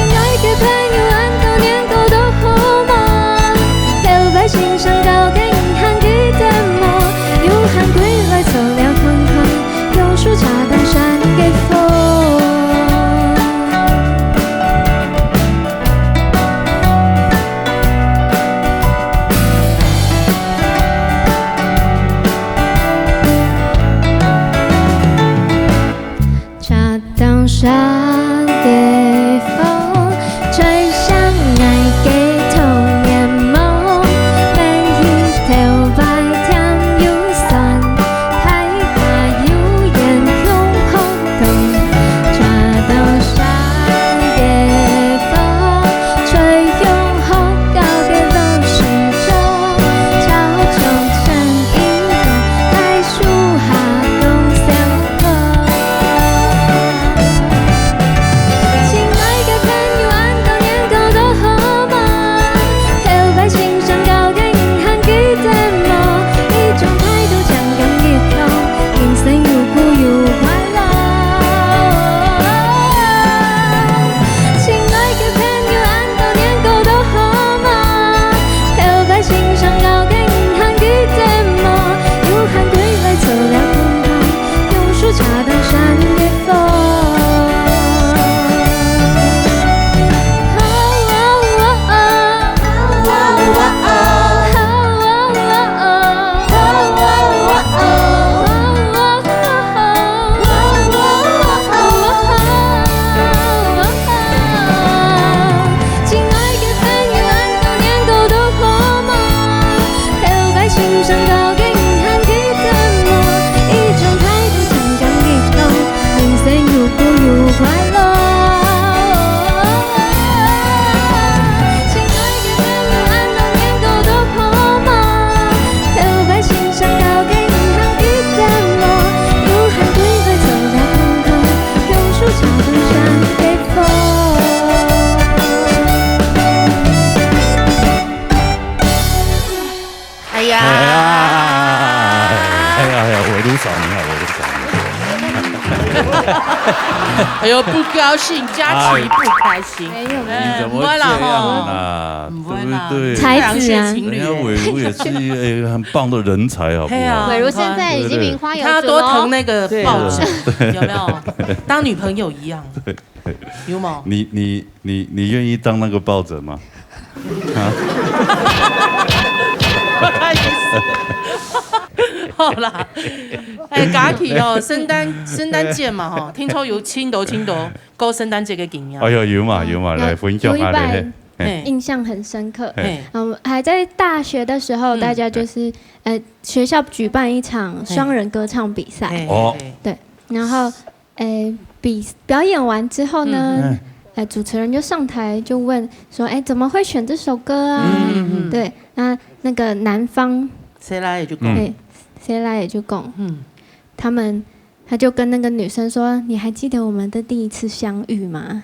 哎呦，不高兴，佳琪不开心。没有，你怎么会这样啊？对不对？才子啊，人家伟如也是很棒的人才，好不好？伟如现在已经名花有主了，他多疼那个抱枕，有没有？当女朋友一样。有吗？你愿意当那个抱枕吗？啊？好啦，假期哦，聖誕節嘛吼，聽說有青島過聖誕節嘅經驗。哎呦，有嘛，來分享下嘞。印象很深刻。還在大學的時候，大家就是學校舉辦一場雙人歌唱比賽。哦。對，然後表演完之後呢，主持人就上台就問說：怎麼會選這首歌啊？對，那個男方誰來也就講。誰來也就講，他就跟那個女生說：“你還記得我們的第一次相遇嗎？”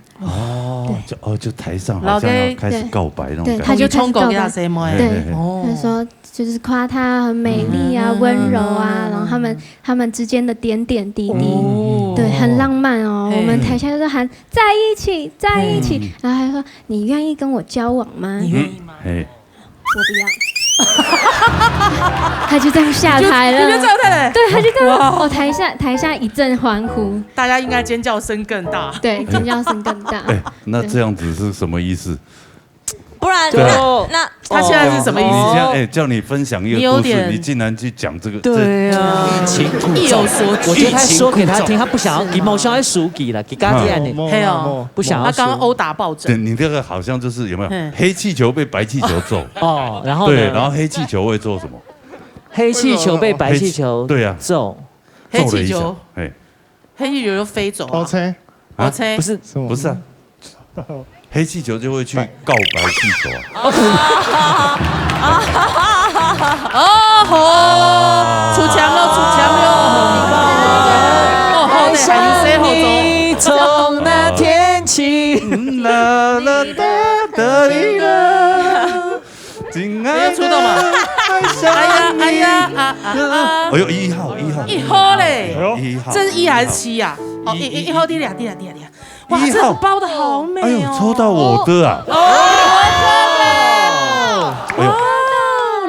就台上好像要開始告白那種感覺。對，他就開始告白。對，他說就是誇她很美麗啊、溫柔啊，然後他們之間的點點滴滴，對，很浪漫哦。我們台下就是喊在一起，在一起，然後還說：“你願意跟我交往嗎？”你願意嗎？我不要。他就這樣下台了，你就下台了，對，他就這樣，台下一陣歡呼，大家應該尖叫聲更大，對，尖叫聲更大。那這樣子是什麼意思？不然那他現在是什麼意思？你現在叫你分享一個故事，你竟然去講這個，對啊，意有所指。我覺得他說給他聽，他不想要emotional輸給了，給他這樣的，嘿哦，不想要。他剛剛毆打抱枕。你這個好像就是有沒有黑氣球被白氣球揍？哦，然後對，然後黑氣球會做什麼？黑氣球被白氣球對啊揍，黑氣球，黑氣球就飛走。包車，包車不是啊。黑氣球就會去告白氣球出槍了，出槍了！愛上你從那天起，啦啦噠噠哩啦，親愛的，出動嘛！哎呀！哎呦，1號嘞！1號，這是1還是7呀？哦，1號第2。哇，這個包的好美哦！哎呦，抽到我的啊！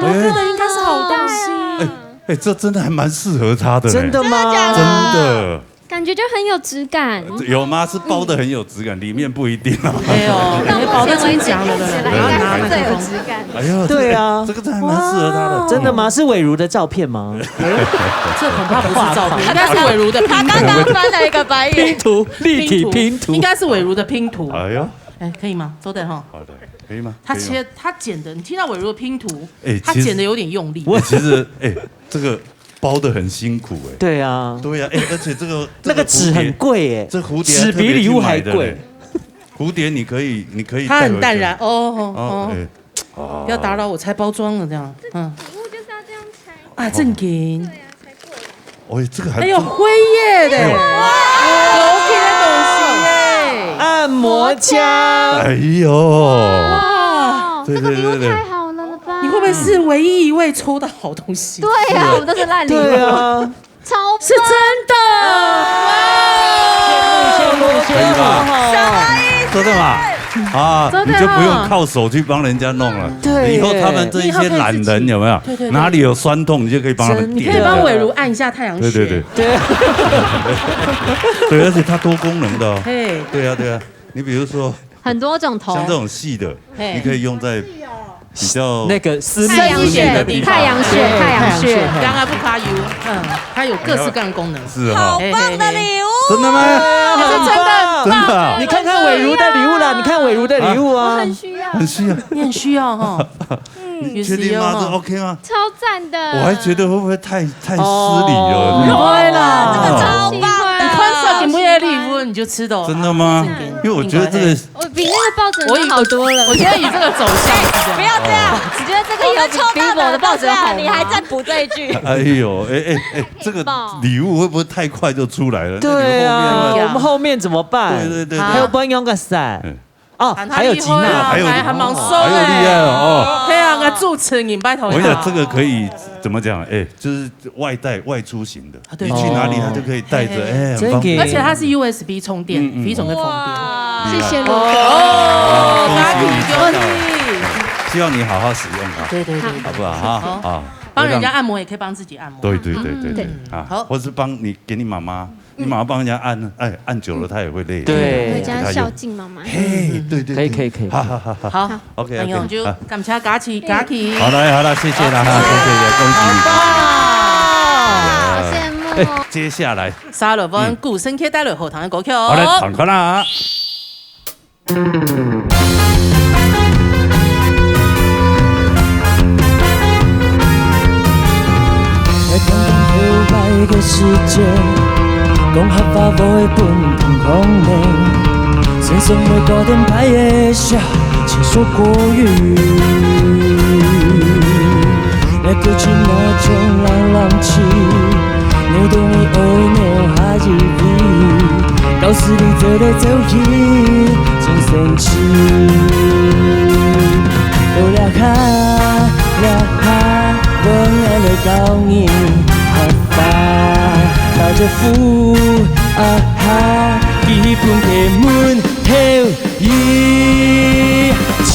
我哥的應該是好東西。哎，這真的還蠻適合他的。真的嗎？真的。感覺就很有質感。有嗎？是包的很有質感，裡面不一定啊。沒有，包的真講了，應該是最有質感。哎呦，對啊，這個真還蠻適合他的。真的嗎？是偉如的照片嗎？這恐怕不是照片，應該是偉如的拼圖。他剛剛翻了一個白眼。拼圖，立體拼圖，應該是偉如的拼圖。哎呦，可以嗎？周等哈。好的，可以嗎？他剪的，你聽到偉如的拼圖，他剪的有點用力。其實，這個。包得很辛苦哎，對啊，而且這個那個紙很貴哎，這蝴蝶紙比禮物還貴。蝴蝶你可以，它很淡然哦，不要打擾我拆包裝了這樣，禮物就是要這樣拆啊，正經，哦，這個還，哎呦，輝夜的，有品的東西耶，按摩槍，哎呦，哇，這個禮物太好。你會不會是唯一一位抽到好東西？對啊，我們都是爛禮物。對啊，超是真的！可以吧？真的嘛？啊，你就不用靠手去幫人家弄了。對，以後他們這一些懶人有沒有？哪裡有酸痛，你就可以幫他們點。你可以幫偉如按一下太陽穴。對。對，而且它多功能的哦。對啊，你比如說很多種頭，像這種細的，你可以用在。比較那個私密穴的地方，太陽穴，當然不卡油，它有各式各樣的功能，是好棒的禮物，真的嗎？真的，你看看偉如的禮物啦，你看偉如的禮物啊，很需要，你很需要哈，你確定嗎？這 OK 嗎？超讚的，我還覺得會不會太失禮了？不會啦，這個超棒的，你看上給不給禮物你就吃的，真的嗎？因為我覺得這個，我比那個抱枕好多了，我覺得以這個走向，不要這樣，我覺得這個有比我的抱枕好，你還在補這一句。哎呦，這個禮物會不會太快就出來了？對啊，我們後面怎麼辦？對，還有不能用個傘。哦，还有吉娜，还蛮瘦还有厉害哦。对啊，我主持人拜托。我想这个可以怎么讲？哎，就是外出型的，你去哪里他就可以带着，哎，很方便。而且它是 USB 充电，非常的方便。谢谢罗哥。恭喜，希望你好好使用啊。对，好不好啊？啊，帮人家按摩也可以帮自己按摩。对啊，好，或是给你妈妈。你妈妈帮人家按，哎，按久了她也会累。对，回家孝敬妈妈。嘿，对，可以。好 ，OK， 朋友就感谢佳琪。好了，谢谢啦，恭喜你。好羡慕。接下来，沙罗帮古生客带来后堂的歌曲。好来，唱歌啦。白的世界，讲合法无会分同空灵，身上会多点白的笑，请说国语。那个去那种浪浪气，你懂你爱你下一位，告诉你这个走起，真神奇。了哈，我爱了高你。打着呼啊哈，基本的门头语，情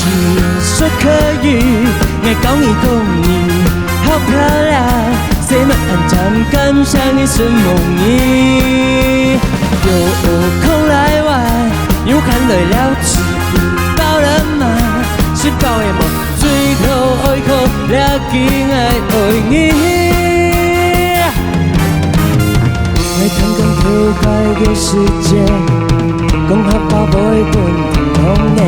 说可以，爱讲你，好漂亮，谁们暗赞感伤你是梦里，有空来玩，有看累了吃饱了吗？吃饱的梦，最后爱口了紧爱你。来看看头盖的世界，讲合法不会分同类，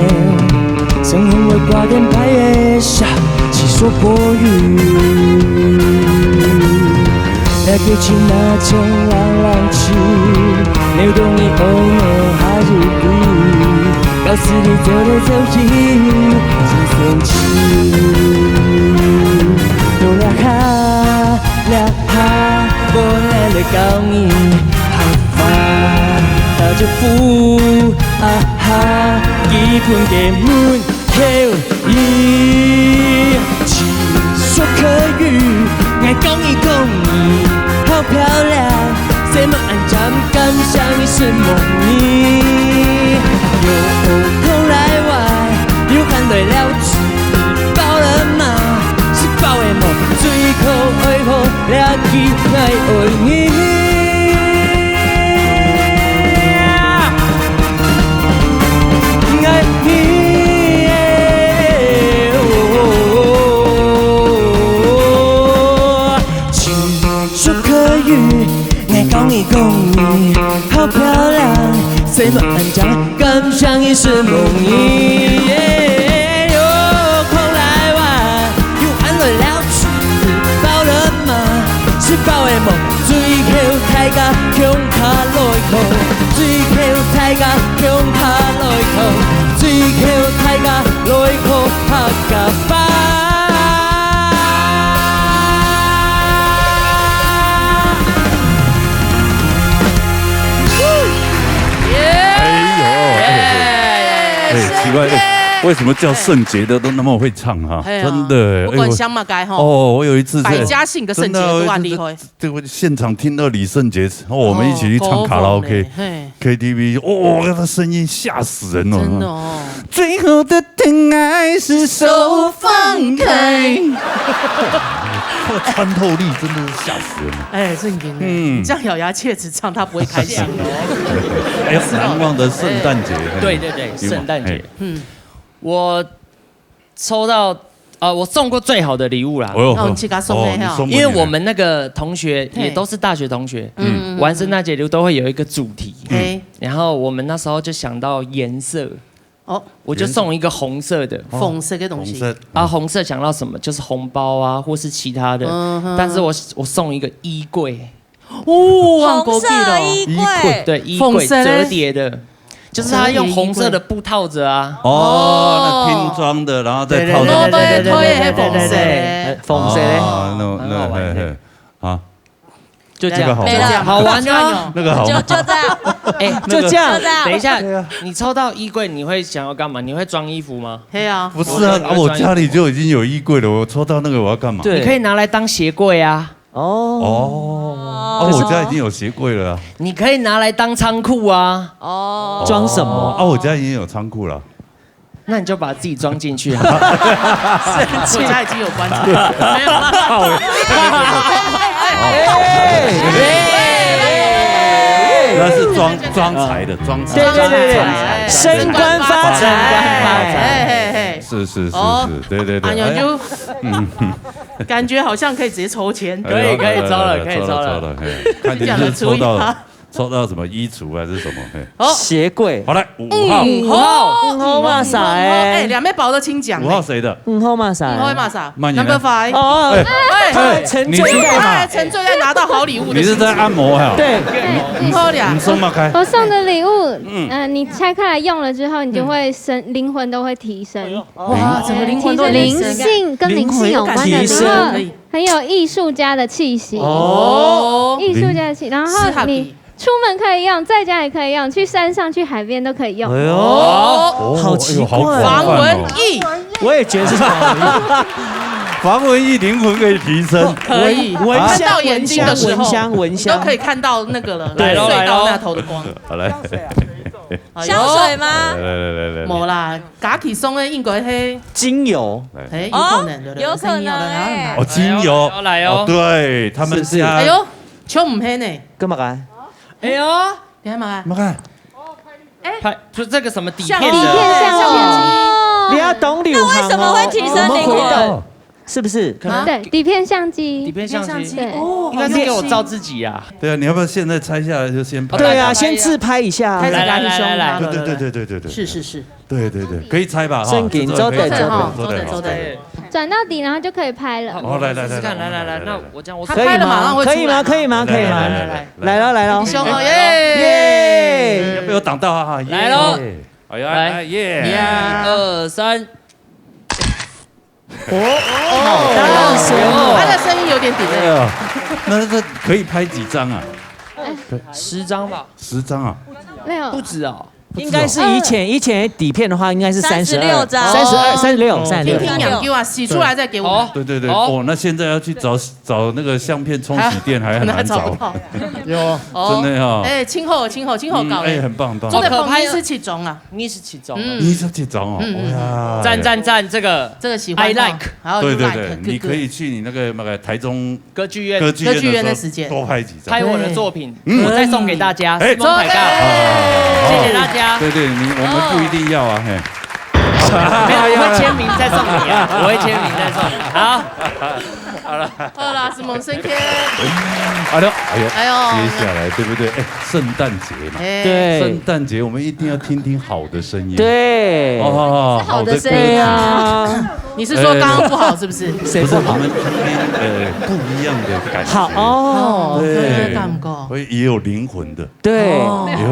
生活会挂点白的笑，细说国语。那个去那种浪浪去，流动的欧美哈日比，告诉你走来走去，真神奇。都了哈。我来了高你好发，打着呼啊哈，基本的门口语，情说可语，爱讲你，好漂亮，谁们暗赞感伤你是梦里，有空来玩，有看累了吃饱了吗？吃饱的梦，最后爱好了起来爱你。爱你，情说可语，爱讲你，好漂亮，谁们暗赞感伤也是梦里。吃饱的梦，最后大家向下来靠，最後大家向下來靠，最後大家來靠客家話。奇怪，为什么叫圣洁的都那么会唱哈？真的，不管香嘛该哈。哦，我有一次百家姓的圣洁都很厉害。这个现场听到李圣杰，我们一起去唱卡拉 OK，KTV， 哇，他声音吓死人了。真的哦。最后的疼爱是手放开。穿透力真的是吓死人了。哎，正经的，你这样咬牙切齿唱，他不会开心哦。哎，难忘的圣诞节。对，圣诞节。我抽到我送过最好的礼物啦。因为我们那个同学也都是大学同学，玩圣诞节都会有一个主题，然后我们那时候就想到颜色。我就送一个红色的，粉色的东西啊，红色想到什么就是红包啊，或是其他的。但是我送一个衣柜，红色衣柜，对，衣柜折叠的，就是他用红色的布套着啊。那拼装的，然后再套上去。对，粉色的，那啊。就这样，好好玩哦，那个好，就这样，哎，就这样。等一下，你抽到衣柜，你会想要干嘛？你会装衣服吗？对啊，不是啊，我家里就已经有衣柜了，我抽到那个我要干嘛？你可以拿来当鞋柜啊。我家已经有鞋柜了。你可以拿来当仓库啊。装什么？我家已经有仓库了。那你就把自己装进去啊！我家已经有棺材，没有啦。那是装财的，装财。对，升官发财。是，对。哎呦，就感觉好像可以直接抽签，可以抽了。看你是抽到什么衣橱还是什么？鞋柜。好来，5号嘛啥？哎，两边保都清奖。5号谁的？5号嘛啥？ 5号嘛啥 ？Number 5。沉醉在拿到好礼物。你是在按摩哈？对，5号俩。你送嘛开？我送的礼物，你拆开来用了之后，你就会灵魂都会提升。哇，整个灵魂都灵性跟灵性有关的，然后很有艺术家的气息。艺术家的气，然后你。出门可以用，在家也可以用，去山上、去海边都可以用。好奇怪！防蚊液，我也觉得是防蚊液，灵魂可以提升，可以闻到眼睛的时候，闻香都可以看到那个了，对，隧道那头的光。好来，香水吗？来，没啦，嘎起送的英国黑精油，哎，有可能，有可能哎。精油来哦，对他们家，哎呦，秋唔黑呢？干嘛干？哎呦，你看嘛？看，拍就这个什么底片相机，你要懂流行。那为什么会提升灵魂？是不是？对，底片相机，对，应该是给我照自己呀。对啊，你要不要现在拆下来就先拍？对啊，先自拍一下。来，对，是，对，可以拆吧？正经，走的。转到底，然后就可以拍了。来，那我这样，我拍了马上会出来。可以吗？来了，凶哦耶！要被我挡到啊！来喽！来耶！1、2、3。他的声音有点顶了。那这可以拍几张啊？10张吧。10张啊？没有，不止哦。应该是以前底片的话，应该是36张，36。听两句啊，洗出来再给我。对，那现在要去找那个相片冲洗店还很难找。有，真的哈。哎，清后搞的，很棒。真的可拍是起中啊，你是起中，你是起中哦。赞，这个喜欢 ，I like。对，你可以去你那个台中歌剧院的时间多拍几张，拍我的作品，我再送给大家。谢谢大家。对，我们不一定要啊，嘿。没有，我会签名再送你啊！我会签名再送你。好了，是猛生天。哎呦，接下来对不对？圣诞节嘛，对，圣诞节我们一定要听好的声音。对，好的声音啊。你是说刚刚不好是不是？谁不好？我们听不一样的感觉。好哦，对，会也有灵魂的。对，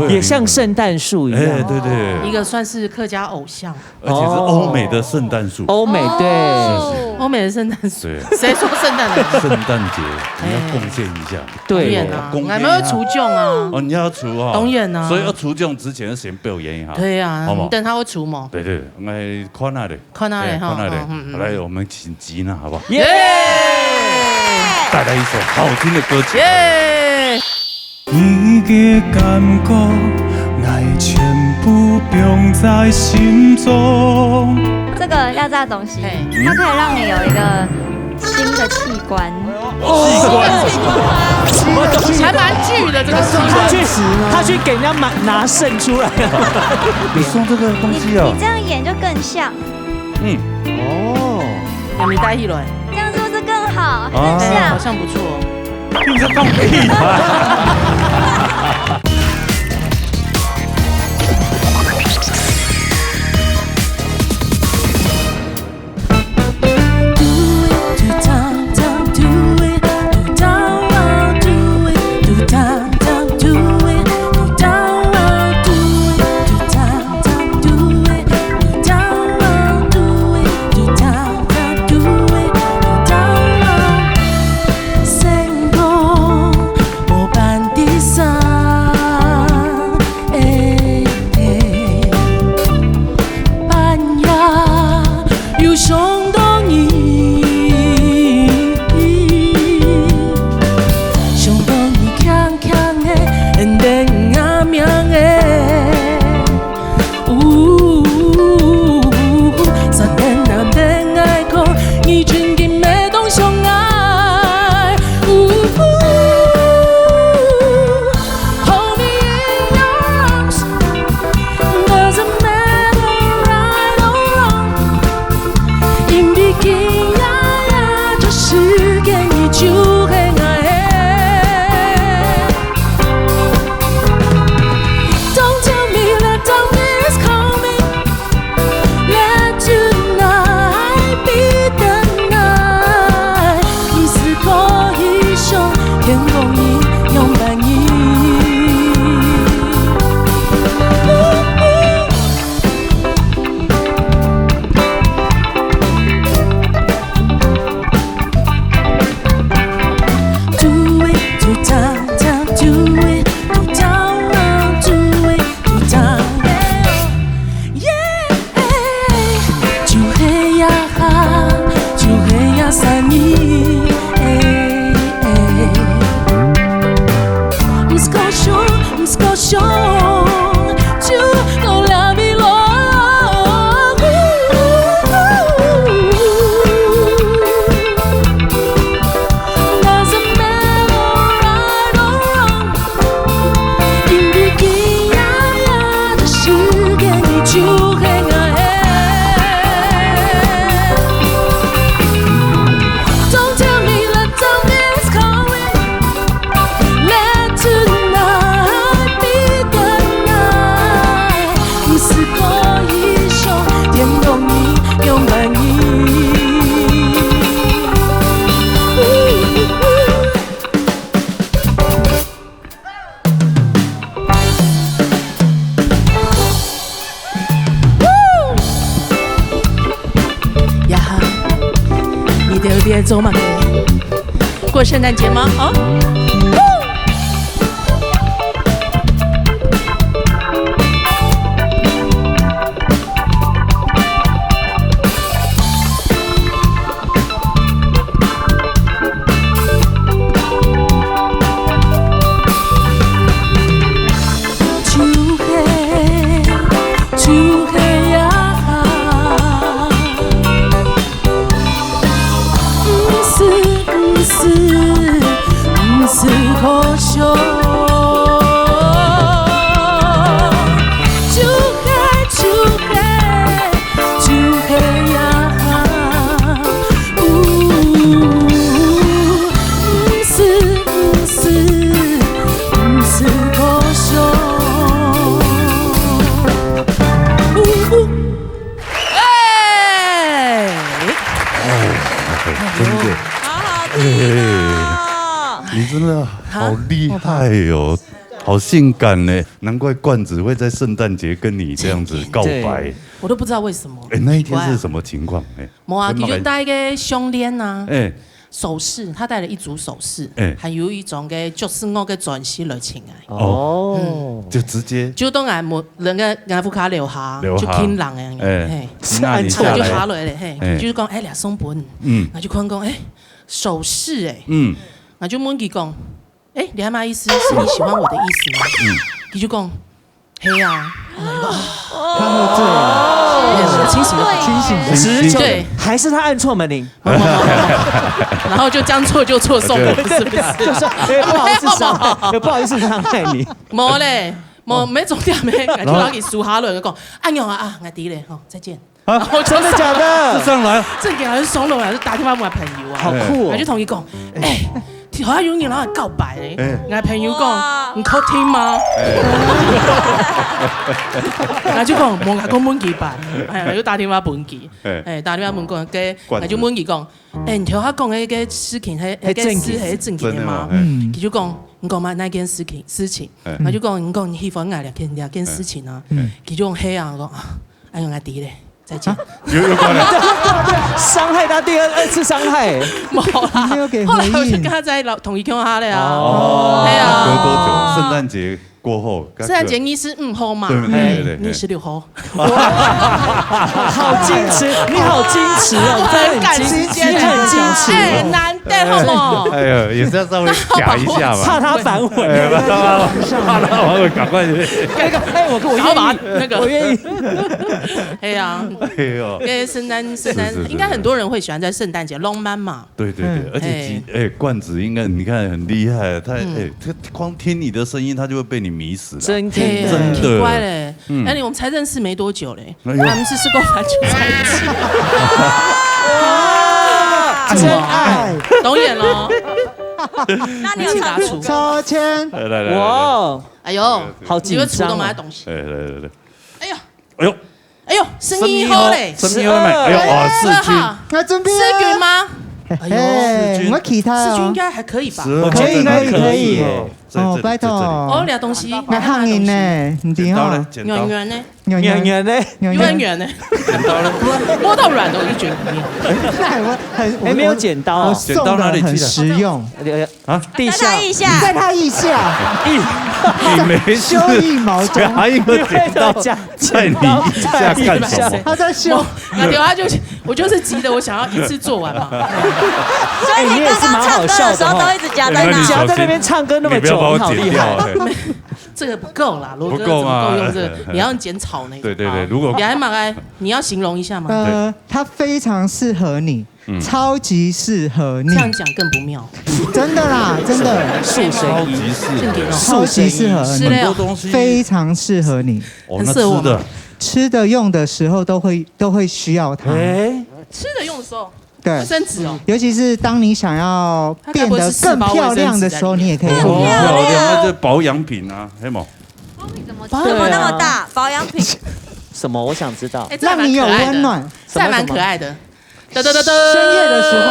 也像圣诞树一样。对，一个算是客家偶像，而且是欧美的圣诞树。欧美对，欧美的圣诞树。谁说圣诞的？圣诞节你要贡献一下。对啊，我们要除旧啊。哦，你要除啊。当然啊。所以要除旧之前先表演一下。对啊，你等他会除嘛。对，我们看那里，看那里哈。来，我们请吉娜好不好？耶！带来一首好听的歌曲。耶！你的感觉，爱全部放在心中。这个要炸东西，它可以让你有一个新的器官。还蛮巨的这个器官。他去给人家拿肾出来。你送这个东西哦。你这样演就更像。你带一轮，这样是不是更好？更像，好像不错。你在放屁吗？别走嘛，过圣诞节吗？啊？你真的好厉害哟，好性感呢，难怪冠子会在圣诞节跟你这样子告白。我都不知道为什么。那一天是什么情况？没啊，他就戴一个项链呐，首饰，他戴了一组首饰，还有一种嘅就是我嘅钻石来请来。哦，就直接就当然冇人嘅眼副卡留下，就听人嘅，那你就下来咧，就是讲俩送本，我就看讲首饰我就问佢讲，你係咪意思是你喜欢我的意思吗？佢就讲，嘿啊，他喝醉了，清醒的，直觉对，还是他按错门铃，然后就将错就错送了，不是，就说不好意思伤害，不好意思伤害你，冇咧，冇没重点咩，就攞佢數下來講，哎呀啊，我啲咧，再見。啊，真的假的？上來，正嘅係爽到係打電話問朋友啊，好酷哦！我就同佢講，好像有人攞嚟告白咧，我朋友講，唔好聽嗎？我就講冇嗌講滿幾百，我就打電話問佢，打電話問佢嘅，我就問佢講，你聽下講嘅個事情係正經嘅嘛？佢就講，你講嘛那件事情，我就講，你講你喜歡我兩件事情啊，佢就講係啊，我講，哎呀我啲咧。再見，有關了，傷害他第二次傷害，沒有給回應。後來我就跟他在同一間下了呀。係啊。隔多久？聖誕節過後。聖誕節你是5號嘛？對，你16號。好矜持，你好矜持哦，很趕時間，你很矜持，難得好冇？哎呀，也是要稍微夾一下嘛，怕他反悔，怕他反悔，趕快去。我願意，哎呀，因為聖誕應該很多人會喜歡在聖誕節浪漫嘛。對，而且冠子應該你看很厲害，他光聽你的聲音，他就會被你迷死了。真的，奇怪嘞，我們才認識沒多久嘞，我們是吃過飯就在一起。哇，真愛，懂演咯。那你有唱出抽籤？來，哇，哎呦，好緊張都買東西。來，哎呦，生意好嘞，生意好買，哎呦，哇，世君，我準備世君嗎？我其他世君應該還可以吧？可以。哦，拜託。哦，倆東西。我幸運呢，唔掂啊。圓呢？圓呢？剪刀呢？摸到軟的我就覺得不妙。沒有剪刀，剪刀哪裡去了？很實用啊！地下，在他腋下，你沒修1毛鐘，拿一個剪刀在你腋下幹什麼？他在修。那對啊，我就是急的，我想要一次做完嘛。所以你剛剛唱歌的時候都一直夾在那，夾在那邊唱歌那麼久，好厲害。這個不夠啦，羅哥怎麼夠用這個？你要剪草那個。對，如果你還蠻你要形容一下嗎？它非常適合你，超級適合你。這樣講更不妙。真的啦，真的。超級適合你，很多東西非常適合你。很適合我。吃的用的時候都會需要它。吃的用的時候。對，衛生紙哦，尤其是當你想要變得更漂亮的時候，你也可以用。漂亮，那是保養品啊，黑毛。怎麼那麼大？保養品？什麼？我想知道。讓你有溫暖，這還蠻可愛的。深夜的時候，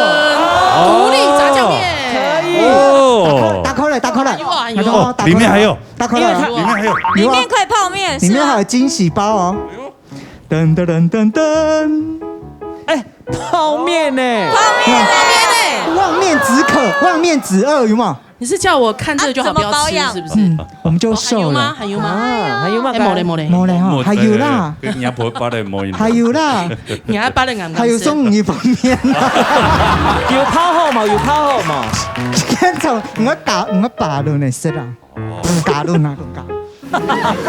獨立炸醬麵可以。哦，打口了。裡面還有，打口了，裡面還有，裡面可以泡麵，裡面還有驚喜包哦。噔。泡面呢？望面止渴，望面止饿，有吗？你是叫我看这个就好，不要吃，是不是？我们就瘦了。还有吗？还有吗？冇嘞哈，还有啦，还有啦，你还把人还有送你方面啦。有泡好嘛？有泡好嘛？现在我把了呢，是啦，嘎了哪个嘎？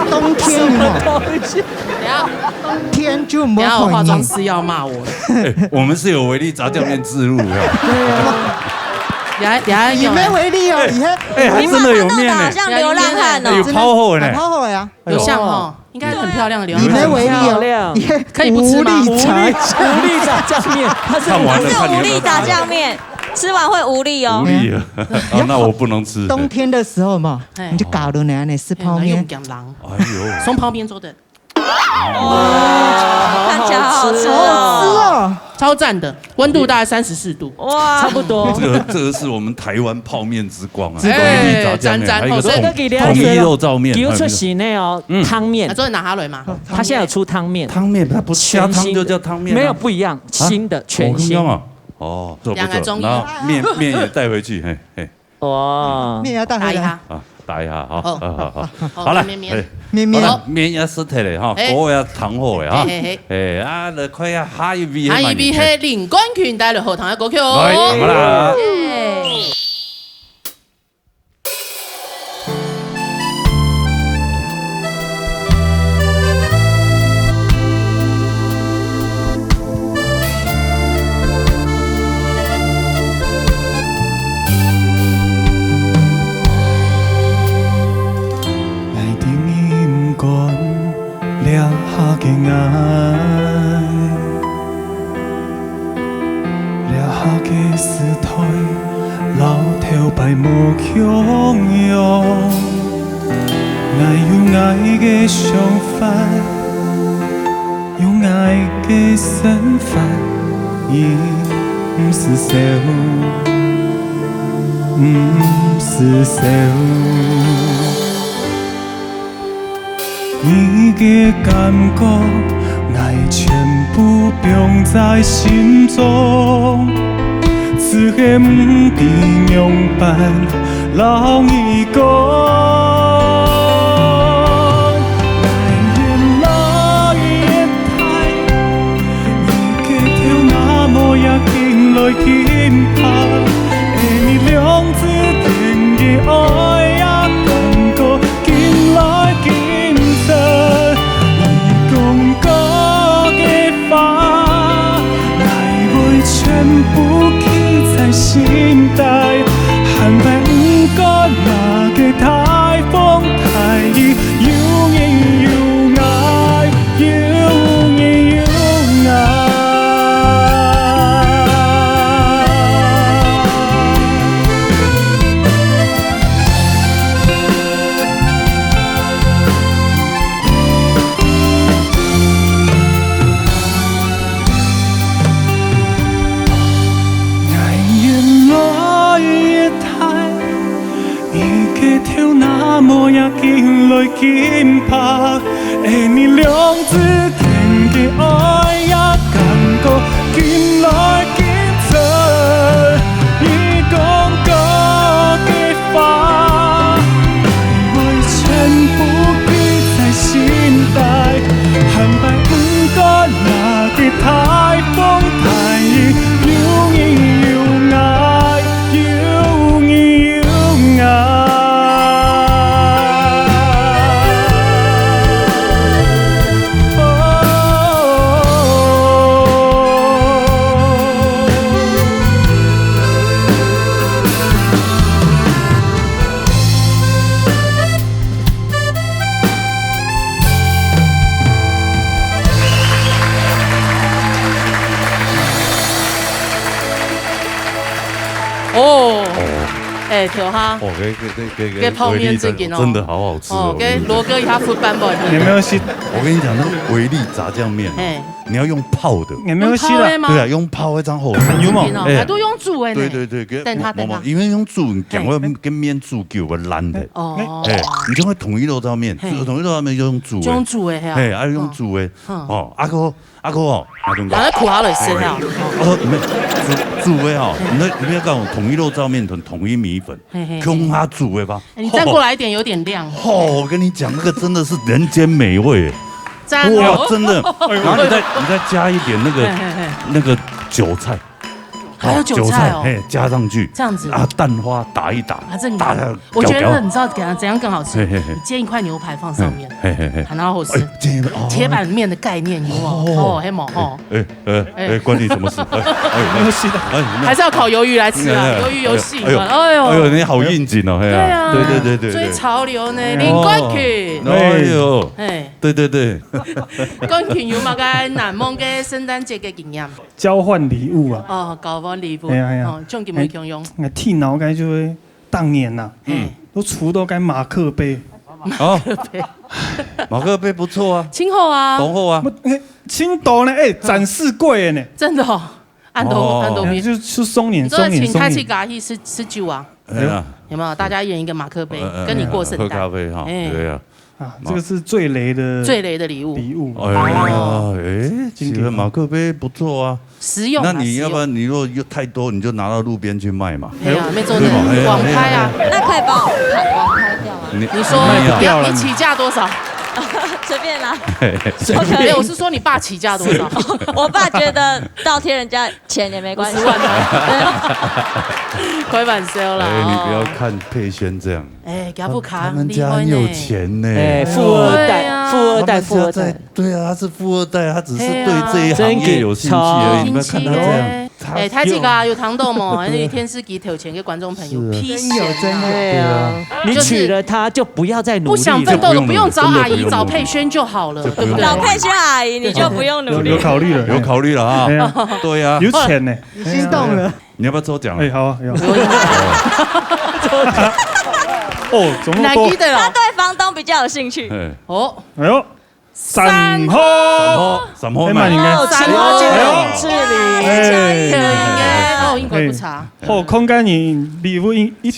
冬天嘛，冬天就没有化妆师要骂我。我们是有维力炸酱面自入的。你没维力哦，你还真的有面呢，像流浪汉哦，有泡后呢，泡后呀，有像哦，应该很漂亮的流浪汉。你没维力哦，可以不吃吗？无力炸酱面，它是无力炸酱面。吃完会无力哦。无力啊！那我不能吃。冬天的时候嘛，你就搞了呢，吃泡面。哎呦，松泡面做的。哇，看起来好好吃哦，超赞的，温度大概34度，哇，差不多。这个是我们台湾泡面之光啊！维力炸酱面，还有统一肉燥面，有出洗那哦汤面。那昨天拿哈雷吗？他现在有出汤面，汤面它不是加汤就叫汤面，没有不一样，新的全新哦，两个中医，然后面也带回去，嘿嘿。哇，面要带回来啊，打一下，好，好了，面也实体的哈，锅也烫好的哈，啊，来看下下一位，下一位是林冠群带来荷塘的歌曲哦，好啦。嘅愛，掠下嘅屍體，留條白無強用。愛有愛嘅想法，有愛嘅身份，而唔是笑，唔是笑。你的感覺，愛全部放在心中，此刻唔必用辦老一個。愛越來越大，你嘅條那麼也見來見怕，你兩字定嘅愛也感覺見來見。不記在心底，坦白唔該那嘅太風太熱，要你要愛，要你要愛。那麼也見來見怕，你兩字定嘅愛也感覺見來見真，你講過嘅話，愛全部記在心底，坦白唔該那嘅太風太熱，要你要愛，要你要愛。条哈，给泡面这件哦，真的好好吃哦。给罗哥一下副版本。有没有洗？我跟你讲，那个维力炸酱面，你要用泡的。有没有洗了？对啊，用泡一张好。有吗？还都用煮哎。对，等它，因为用煮，讲话跟面煮给我烂的。哦。你就会统一肉燥面，统一肉燥面就用煮。用煮哎。哎，用煮哎。哦，阿哥哦，阿东哥，那苦好了吃哈。煮的哦，你们要讲统一肉燥面团、统一米粉，用它煮的吧。你站过来一点，有点亮。哦，我跟你讲，那个真的是人间美味。哇，真的。然后你再加一点那个韭菜。还有韭菜哦，加上去，这样子啊，蛋花打一打，打的，我觉得你知道怎样更好吃？你煎一块牛排放上面，然后是铁板面的概念，有哦，黑毛哦，关你什么事？没有戏的，还是要烤鱿鱼来吃啊，鱿鱼游戏，哎呦，你好应景哦，对啊，对，追潮流呢，林冠群，哎呦，对，冠群有嘛个难忘嘅圣诞节嘅经验？交换礼物啊，哦，交换礼物，种咁樣用。電腦該就會當年呐，都出到該馬克杯。哦，馬克杯不錯啊，輕厚啊，濃厚啊，輕度呢，展示櫃呢，真的哦，按多面，就送你，送你，請他去咖啡吃酒啊，有沒有？大家一人一個馬克杯，跟你過聖誕。喝咖啡哈，對啊。這個是最雷的禮物。哎呀，其實馬克杯不錯啊，實用。那你要不然你如果太多，你就拿到路邊去賣嘛。對啊，沒做那網拍啊。那可以幫我網拍掉嗎？你說你起價多少？隨便啦。沒有，我是說你爸起價多少？我爸覺得倒貼人家錢也沒關係。開玩笑啦。你不要看佩萱這樣。給他不卡，他們家很有錢呢。富二代。對啊，他是富二代，他只是對這一行業有興趣而已。你們看他這樣。他這個有糖豆嘛，那天是給投錢給觀眾朋友，屁事對啊，你娶了她就不要再努力，不想奮鬥的不用找阿姨，找佩萱就好了，對不對？找佩萱阿姨你就不用努力。有考慮了啊，對啊，有錢呢，心動了。你要不要抽獎？好啊，有。哦，怎麼多？他對房東比較有興趣。哦，哎呦。3號買3號是你，應該不差。好，看間你禮物一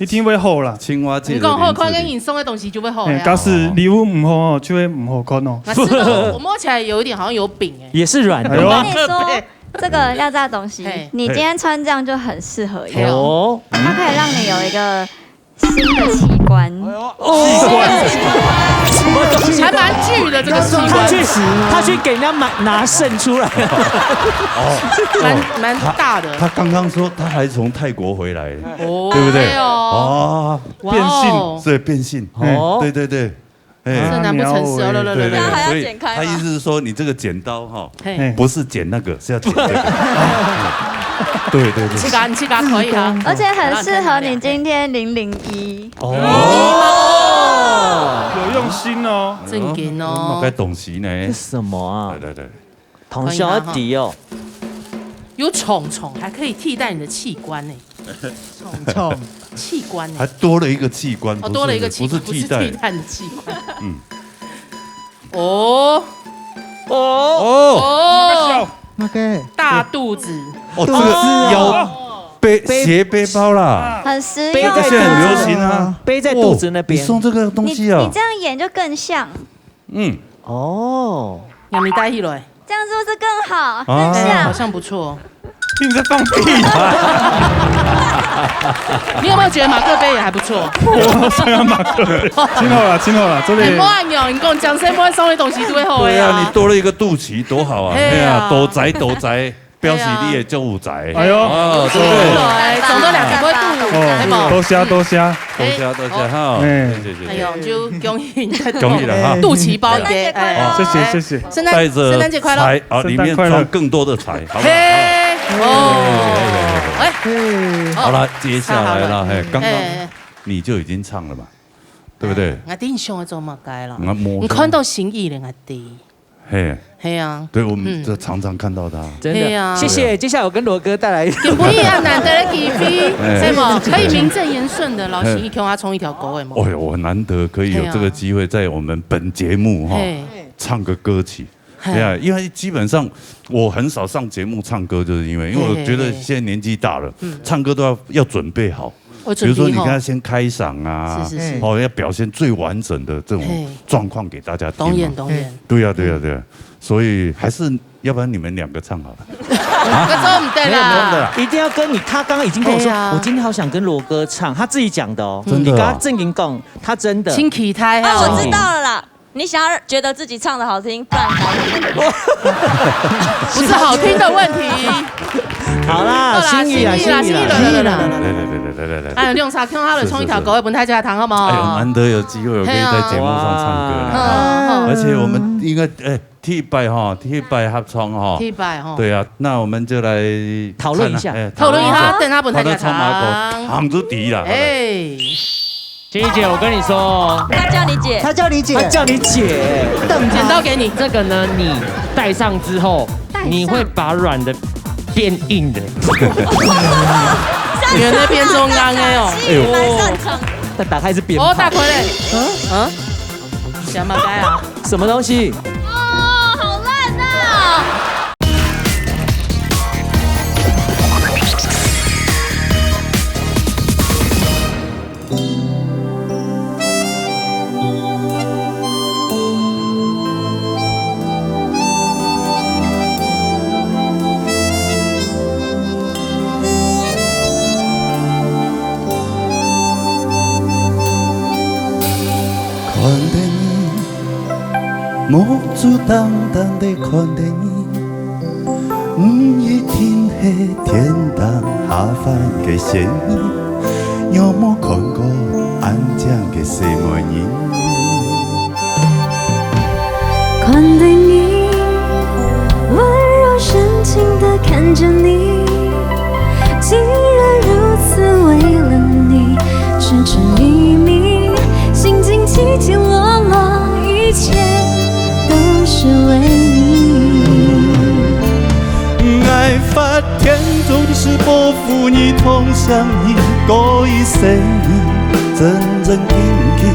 定會好啦。青蛙姐，你講好，看間你送的東西就會好呀。假使禮物唔好哦，就會唔好看哦。我摸起來有一點好像有餅哎，也是軟的。我跟你說，這個要炸東西，你今天穿這樣就很適合用，它可以讓你有一個新的器官。還蠻巨的這個器官，他去給人家拿腎出來，蠻大的。他剛剛說他還從泰國回來，對不對？哦，變性，對變性，對。這難不成事哦，對，所以他意思是說你這個剪刀哈，不是剪那個，是要剪這個。對，你去可以啊，而且很適合你今天001。有用心哦，正經哦。該懂事呢？這什麼啊？對，同小弟哦。有蟲，還可以替代你的器官呢。蟲器官呢？還多了一個器官，多了一個器官，不是替代的器官。那個大肚子。這個斜背包啦，很實用，現在很流行啊，背在肚子那邊。你送這個東西啊？你這樣演就更像。哦，讓你帶起來，這樣是不是更好？更像，好像不錯。你在放屁！你有沒有覺得馬克杯也還不錯？我想要馬克杯。今後啦，真的。你莫按鈕，你講講誰不會送的東西都會好的呀。對啊，你多了一個肚臍，多好啊！哎呀，多宅。表示你也就有宅，哎呦，對，送多兩個肚，係冇？多謝哈，謝。哎呦，就恭喜了哈，肚臍包謝謝。帶着聖誕節快樂啊，裡面裝更多的財，好不好？好了，接下來了，剛剛你就已經唱了嘛，對不對？我頂上的做乜解啦？你看到心意了，我弟。嘿啊，對，我們就常常看到他，真的，謝謝。接下來我跟羅哥帶來，點不一樣，難得的機會，是嗎？可以名正言順的，老師一條他衝一條狗的嘛。哦喲，我難得可以有這個機會在我們本節目哈唱個歌曲，對啊，因為基本上我很少上節目唱歌，就是因為我覺得現在年紀大了，唱歌都要準備好。比如說，你跟他先開嗓啊，要表現最完整的這種狀況給大家聽。懂演。對啊。所以还是要不然你们两个唱好了。这种唔对啦，一定要跟你。他刚刚已经跟我说，我今天好想跟罗哥唱，他自己讲的哦。真的。你跟他正经讲，他真的。亲起胎啊，我知道了啦。你想要觉得自己唱的好听，不然不是好听的问题。好啦，心意啦。来。哎，用啥？看他的冲一条狗会不太加糖好吗？哎呦，难得有机会我可以在节目上唱歌，而且我们应该替拜合唱哈。替拜哈。对啊，那我们就来讨论一下，等他不太加糖。杭州第一啦。哎。欣怡姐，我跟你说，他叫你姐，他叫你姐，剪刀给你。这个呢，你戴上之后，你会把软的变硬的。原来变中央的哦，蛮擅长。但打开是变。哦，大奎嘞，想不该啊？什么东西？好烂啊！看电影，目珠淡淡的看电影，不一定是天堂下凡的仙女，有冇看过安静的西门人？看电影，温柔深情地看着你，竟然如此为了你痴痴迷迷。心境起起落落，一切都是为你。爱发天总是不负你同相依，过一生真真经经，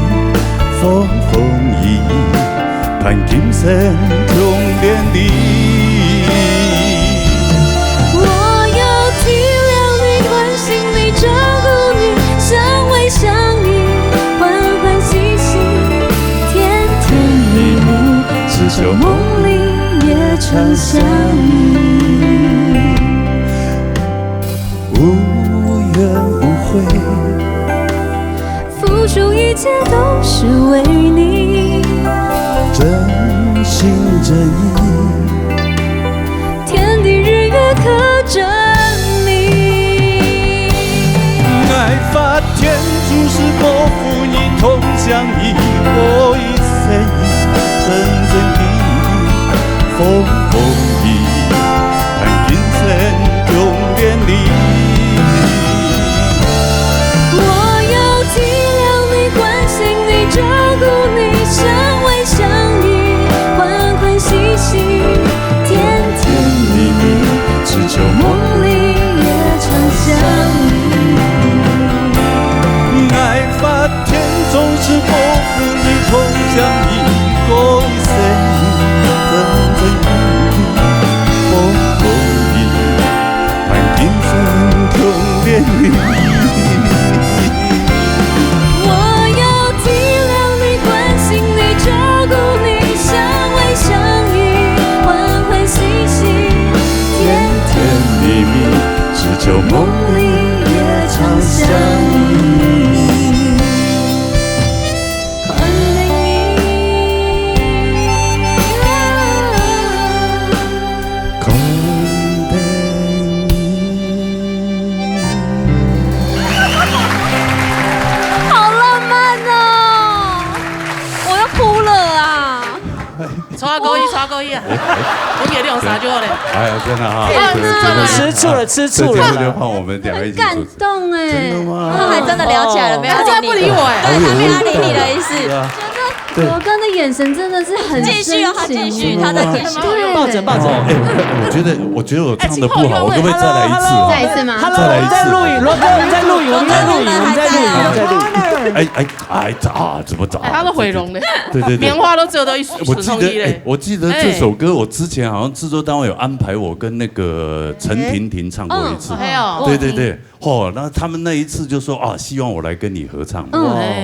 风风雨雨，盼今生永连理。我要体谅你，关心你，照顾你，相偎相依，欢欢喜喜，甜甜蜜蜜，只求梦里也常相依。无怨无悔，付出一切都是为你，真心真意，天地日月可证明。爱发天注是不负你同相依，过一生真真地风风雨雨，盼今生永连理。我要体谅你，关心你，照顾你，相偎相依，欢欢喜喜，甜甜蜜蜜，只求梦里也常相依。爱发天总是不负你同相依，过一生真真意意，风风雨雨，盼今生永连理。只求梦里也常相依。看电影，看电影。好浪漫哦！我要哭了啊！刷勾一啊！我给你用啥就好嘞？哎呀，真的哈，吃醋了。这节目就换我们两个一起主持。感动哎！真的吗？他还真的聊起来了，没有他再不理我哎，对，他没有理你的意思。罗哥的眼神真的是很继续哦，他继续，他在继续。抱枕。我觉得我唱的不好，我可不可以再来一次？再一次吗？再来一次。在录影，罗哥，我们在录影，我们在录影。怎么找？他都毁容了。对，棉花都折得一层衣嘞。我记得这首歌，我之前好像制作单位有安排我跟那个陈婷婷唱过一次。对，然后他们那一次就说啊，希望我来跟你合唱，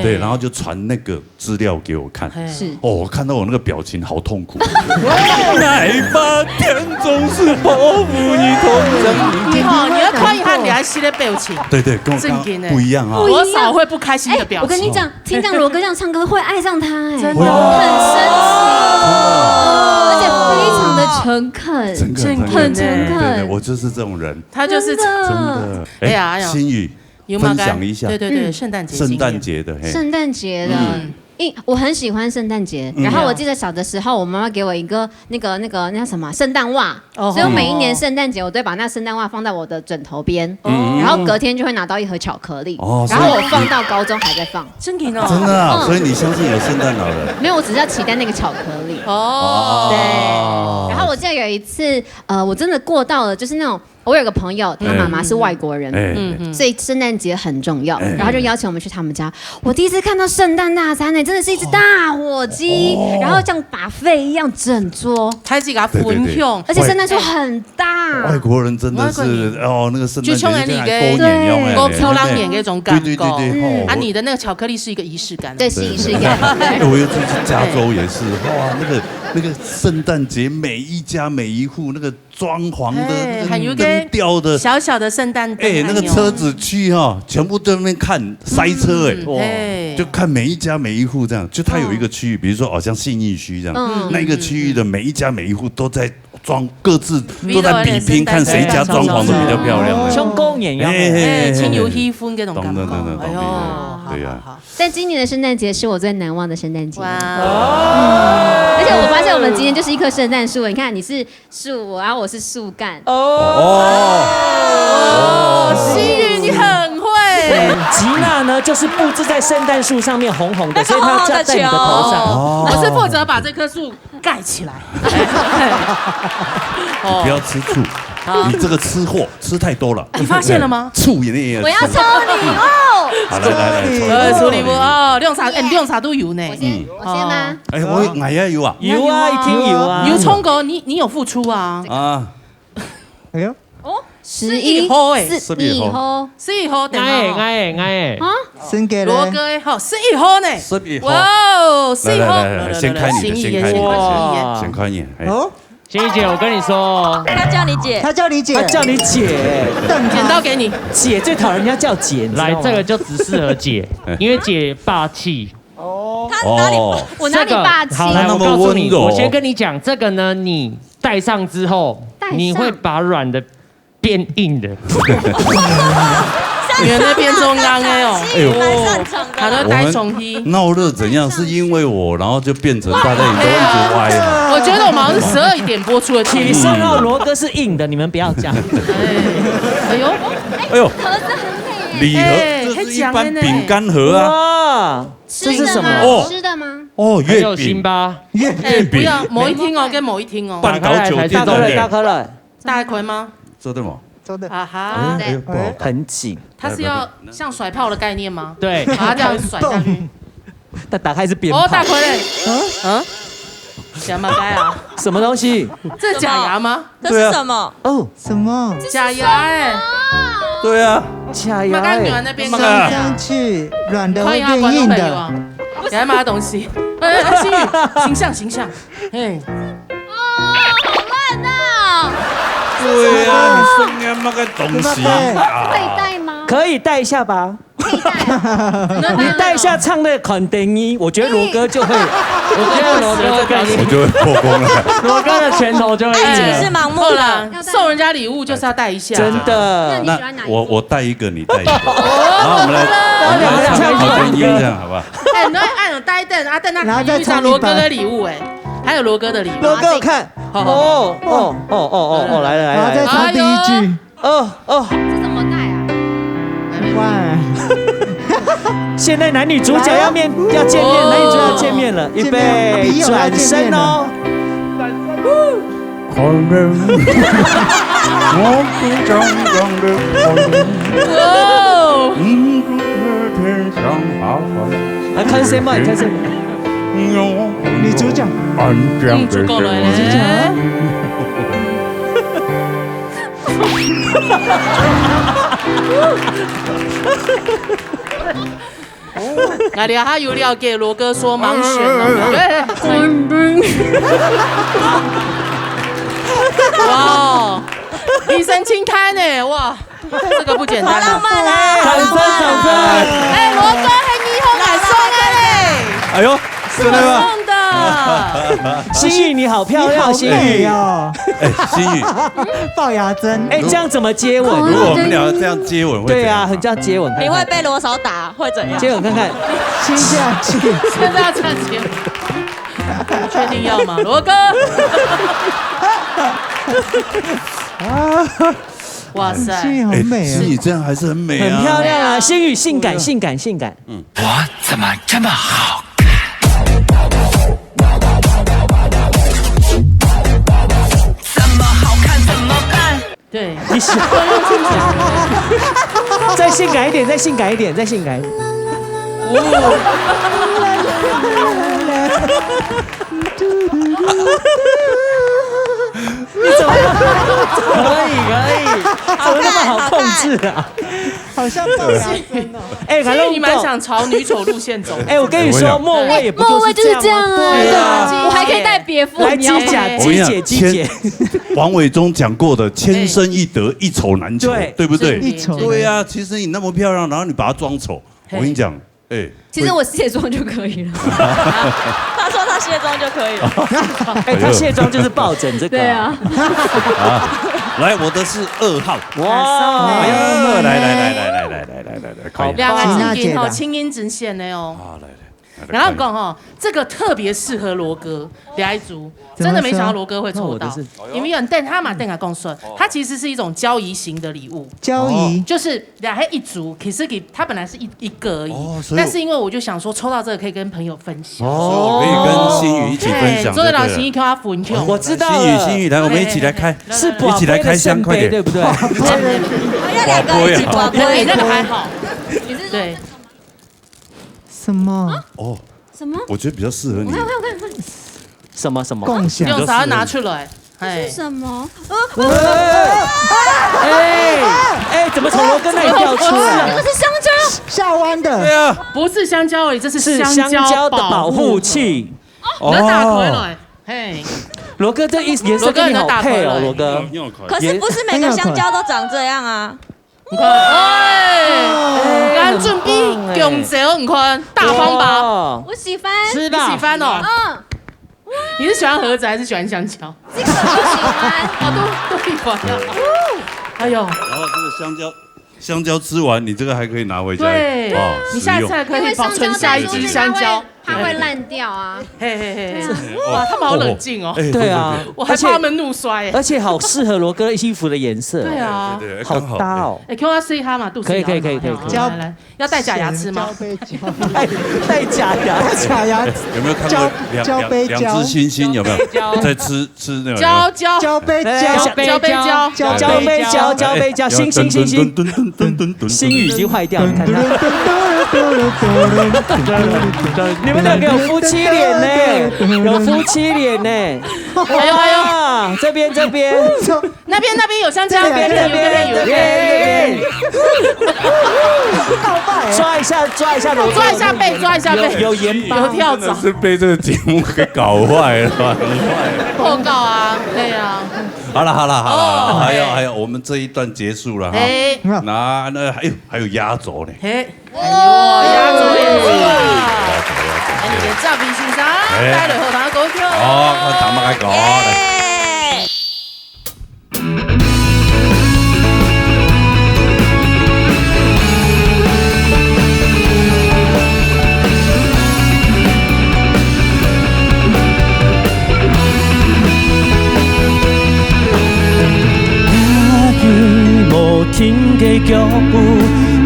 对，然后就传那个资料给我看，是，我看到我那个表情好痛苦。来吧，天总是保护你同在。你要看一下你还是的表情，对，跟我刚不一样啊，多少会不开心的表情。我跟你讲，听这样罗哥这样唱歌会爱上他，哎，真的很神奇，而且非常的诚恳，很诚恳。我就是这种人，他就是真的。哎呀，心语分享一下，对，圣诞节的。我很喜欢圣诞节，然后我记得小的时候，我妈妈给我一个那叫什么圣诞袜，所以我每一年圣诞节我都会把那圣诞袜放在我的枕头边，然后隔天就会拿到一盒巧克力，然后我放到高中还在放，真的啊，所以你相信有圣诞老人？没有，我只是要期待那个巧克力。对。然后我记得有一次，我真的过到了，就是那种。我有个朋友，他妈妈是外国人，所以圣诞节很重要，然后就邀请我们去他们家。我第一次看到圣诞大餐呢，真的是一只大火鸡，然后像把费一样整桌，开几个分享，而且圣诞树很大。外国人真的是那个圣诞节像你给勾漂亮脸那种感觉。对，你的那个巧克力是一个仪式感，对，是仪式感。我有次去加州也是，哇，那个圣诞节每一家每一户那个装潢的那个灯吊的小小的圣诞灯，那个车子去全部在那边看塞车，就看每一家每一户这样，就它有一个区域，比如说像信义区这样，那一个区域的每一家每一户都在各自都在比拼，看谁家装潢的比较漂亮，像公演一样，亲友喜欢那种感觉。对呀。但今年的圣诞节是我最难忘的圣诞节。而且我发现我们今天就是一棵圣诞树，你看你是树，然后我是树干。心宇你很会。吉娜呢，就是布置在圣诞树上面红红的，所以它站在你的头上。我是负责把这棵树盖起来。不要吃醋。你这个吃货吃太多了，你发现了吗？醋也我要抽礼物。好，来，抽礼物哦，你用茶都有呢。我先吗？我也有啊，有啊，一定有啊。有聪哥，你有付出啊？哎呦，11号哎，11号，哎，先给罗哥哎，好，11号呢，11号，哇哦，11号，来，先开你的，先开你，哦。心怡姐，我跟你说，他叫你姐，剪刀给你，姐最讨人家叫姐，来这个就只适合姐，因为姐霸气。他哪里？我哪里霸气？好，来，我告诉你，我先跟你讲，这个呢，你戴上之后，你会把软的变硬的。原来变中央哎呦，他都戴重衣。闹热怎样？是因为我，然后就变成大家也都一直歪。我觉得我们好像是12点播出的体色号罗哥是硬的，你们不要讲。哎呦，盒子很美。礼盒，这是一般饼干盒啊。这是什么？吃的吗？月饼吧，月饼。不要某一厅哦，跟某一厅哦。半岛酒店大颗了，大可以吗？真的吗？哈哈，很紧。它是要像甩炮的概念吗？对，把它这样甩下去。但打开是鞭炮。大奎嘞，假麻该啊？什么东西？这是假牙吗？这是什么？什么？假牙哎。对啊，假牙。那边伸上去，软的会变硬的。假牙东西。心宇，形象。哎。好烂呐！对啊，你送人那个东西可以戴吗？可以戴一下吧。可以戴。你戴一下唱的肯定一，我觉得罗哥就会，我觉得罗哥就会破功了。罗哥的拳头就会。你是盲目的，送人家礼物就是要戴一下。真的。那我戴一个，你戴一个，然后我们来唱一个这样，好不好？哎，你按有戴灯，阿邓那遇上罗哥的礼物哎。还有罗哥的礼物，罗哥我看，来了，然后再唱第一句，这怎么带啊？现在男女主角要见面，男女主角见面了，预备转身哦。来看谁嘛？看谁？女主角，足够了嘞。来聊他有了解罗哥说盲选了，哇，一身轻开呢，哇，这个不简单，好浪漫啊！掌声！哎，罗哥还霓虹感送嘞！哎呦，真的吗？送的。心宇你好漂亮，心宇哦。哎，心宇，龅牙针。哎，这样怎么接吻？如果我们两个这样接吻会？对啊，很这样接吻。你会被罗嫂打，会怎样？接吻看看，亲下去。现在要这样接吻，确定要吗，罗哥？哇塞，心宇好美啊！心宇这样还是很美啊，很漂亮啊！心宇性感。我怎么这么好？对，你喜欢再性感一点，再性感一点。你怎么可以？怎么那么好控制啊？好像龅牙针哦。哎，反正你蛮想朝女丑路线走。哎，我跟你说，莫蔚也不就是这样吗？对啊，我还可以带别夫。来机姐。王伟忠讲过的“天生一德，一丑难求”，对不对？一丑。对呀，其实你那么漂亮，然后你把它装丑，我跟你讲，哎，其实我卸妆就可以了。他说他卸妆就可以了。哎，他卸妆就是抱枕这个。对啊。来，我的是2号。哇！来，可以。两个声音哦，轻音直线的哦。好，来。然后讲哦，这个特别适合罗哥俩一组，真的没想到罗哥会抽到，因为有等他嘛，等下讲说，它其实是一种交易型的礼物。交易就是俩黑一组，可是给他本来是一个而已，但是因为我就想说抽到这个可以跟朋友分享，可以跟心宇一起分享。所以老心一 Q 他分享，我知道了。心宇来，我们一起来开，是一起来开箱，快点，对不对？要2个一起挂对，那个还好，你是对。什么？哦，什么？我觉得比较适合你。我看。什么？共享。用啥拿出来？是什么？哎，怎么从罗哥那里掉出来？那个是香蕉，下弯的。对啊，不是香蕉而已，这是香蕉的保护器。你要打开来，嘿。罗哥这颜色跟你好配哦，罗哥。可是不是每个香蕉都长这样啊？你看，俺准备用这，你看大方吧，我喜欢，吃吧，喜欢哦。你是喜欢盒子还是喜欢香蕉？这个我喜欢，都喜欢。哎呦，然后这个香蕉吃完，你这个还可以拿回家。对，你下次还可以保存下一支香蕉。它会烂掉啊！嘿嘿嘿，哇，他们好冷静哦。对啊，我还怕他们怒摔。而且好适合罗哥衣服的颜色。对啊，好搭哦。哎 ，Q 他 C 他嘛，肚子可以。来，要戴假牙吃吗？戴假牙，有没有看过两只猩猩？有没有在吃那个？交杯胶，星，心宇已经坏掉，你看他。你们两个有夫妻脸呢，有夫妻脸呢。哎呦，这边，那边有香蕉，那边有。抓一下罗哥，抓一下背，有盐巴，有跳蚤，是被这个节目给搞坏了，破告啊，对啊。好了，还有，我们这一段结束了哈。那还有压轴呢。压轴也是啊。你的照片先生，待落后头高跳。看他们来搞来。听的脚步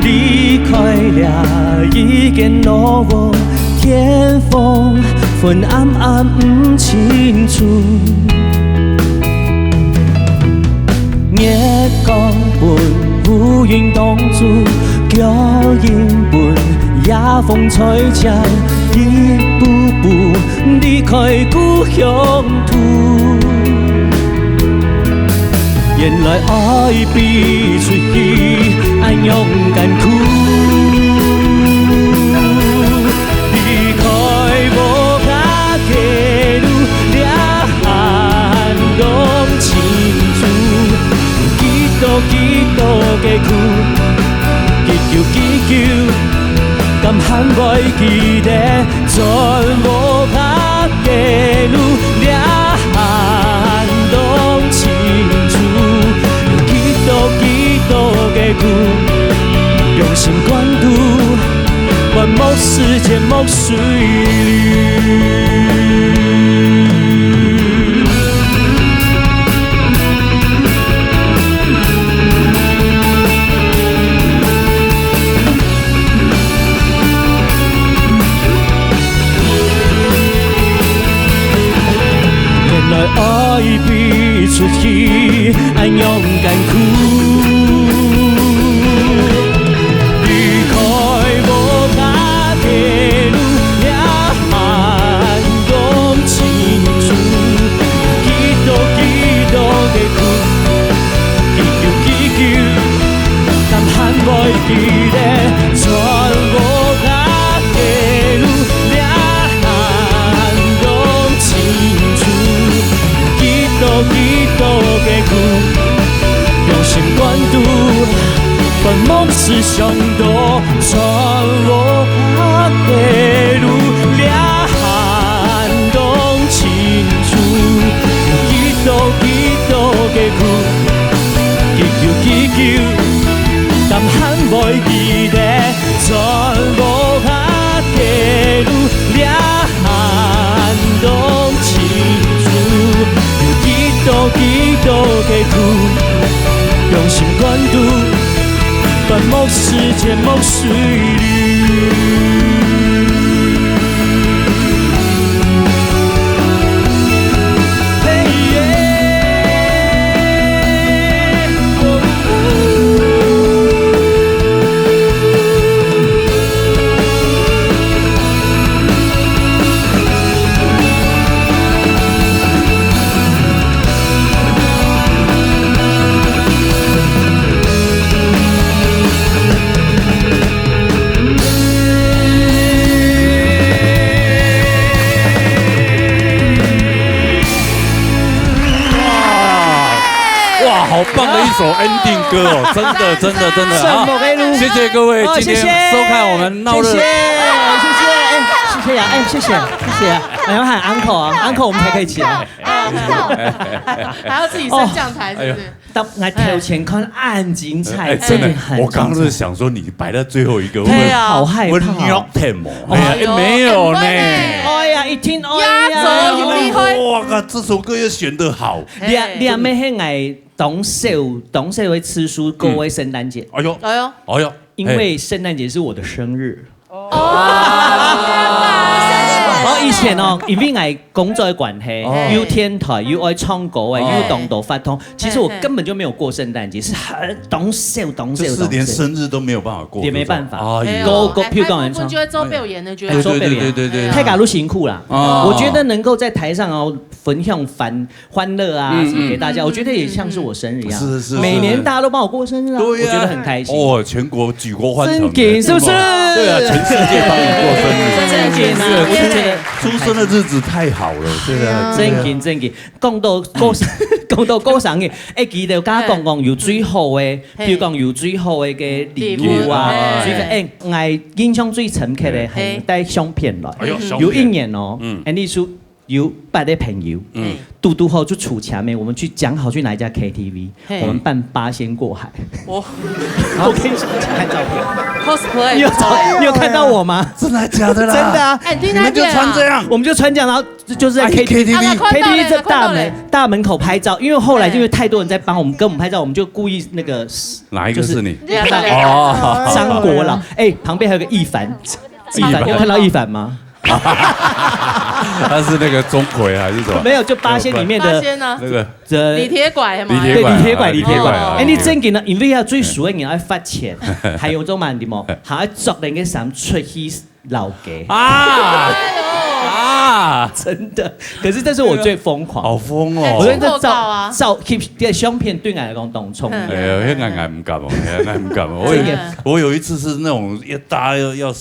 离开了一间落寞，天风昏暗不清楚，月光伴乌云挡住，脚印伴夜风吹着，一步步离开故乡土。原来爱比出去，爱勇敢哭。离开无甲记录，了寒冬清楚，几多的苦，祈求，甘喊袂记得，全无甲记录，了寒冬清楚，几多的苦，用心关注，万木世间木水爱比出去，爱勇敢哭。离开无甲记录，了寒冬清楚，几多的苦，祈求，甘喊袂记得，全无甲记录，了寒冬清楚。几多的苦，用心关注，本梦是上多，全无甲记录，了寒冬清楚，几多的苦，祈求，甘喊袂记得，全无甲记录，了寒冬清楚。几多的苦，用心关注，万木世间木水里。好棒的一首 ending 歌哦，真的好，谢谢各位今天收看我们闹热，谢谢，谢谢，还要喊 uncle 啊 ，uncle 我们才可以起来，还要自己升降台，是不是？当来跳前看很精彩，真的，我刚刚是想说你摆在最后一个，对啊，好害怕，我尿天哦，没有呢，哎呀，一听压轴有机会，哇靠，这首歌也选得好，你还没很爱董事会吃书，各位圣诞节，哎呦，因为圣诞节是我的生日。以前哦，因为我工作的关系，有天台，有爱唱歌的，有动作发通。其实我根本就没有过圣诞节，是很懂事，就是连生日都没有办法过，也没办法。譬如讲人唱，就会做表演的，就会做表演。对，太搞都辛苦啦。我觉得能够在台上哦分享欢乐啊给大家，我觉得也像是我生日一样。是，每年大家都帮我过生日啊，我觉得很开心。哦，全国举国欢腾，是不是？对啊，全世界帮你过生日，真紧啊！我就觉得出生的日子太好了，对啊，真紧。讲到过生日，記得家講有最好嘅，譬如講有最好嘅禮物啊，我印象最深刻嘅係帶相片來，有一年哦，你說有8個朋友，嘟好就出前面，我們去講好去哪一家 KTV， 我們辦八仙過海。我可以看照片 ，cosplay， 你有看到我嗎？真的假的啦？真的啊！你們就穿這樣，我們就穿這樣，然後就是在 KTV 這大門口拍照，因為後來因為太多人在幫我們跟我們拍照，我們就故意那個哪一個是你？哦，張國老，旁邊還有個易凡，有看到易凡嗎？他是那個鍾馗還是什麼？沒有，就八仙裡面的那個李鐵拐嘛。對，李鐵拐。你真嘅呢？因為要最熟嘅人要發錢，還有種乜嘢冇？還要作人嘅衫出去留嘅。啦，真的。可是这是我最疯狂，好疯哦！我觉得照 keep 的相片对我来讲当冲。哎呀，那俺不敢哦，俺不敢哦。我有一次是那种大家要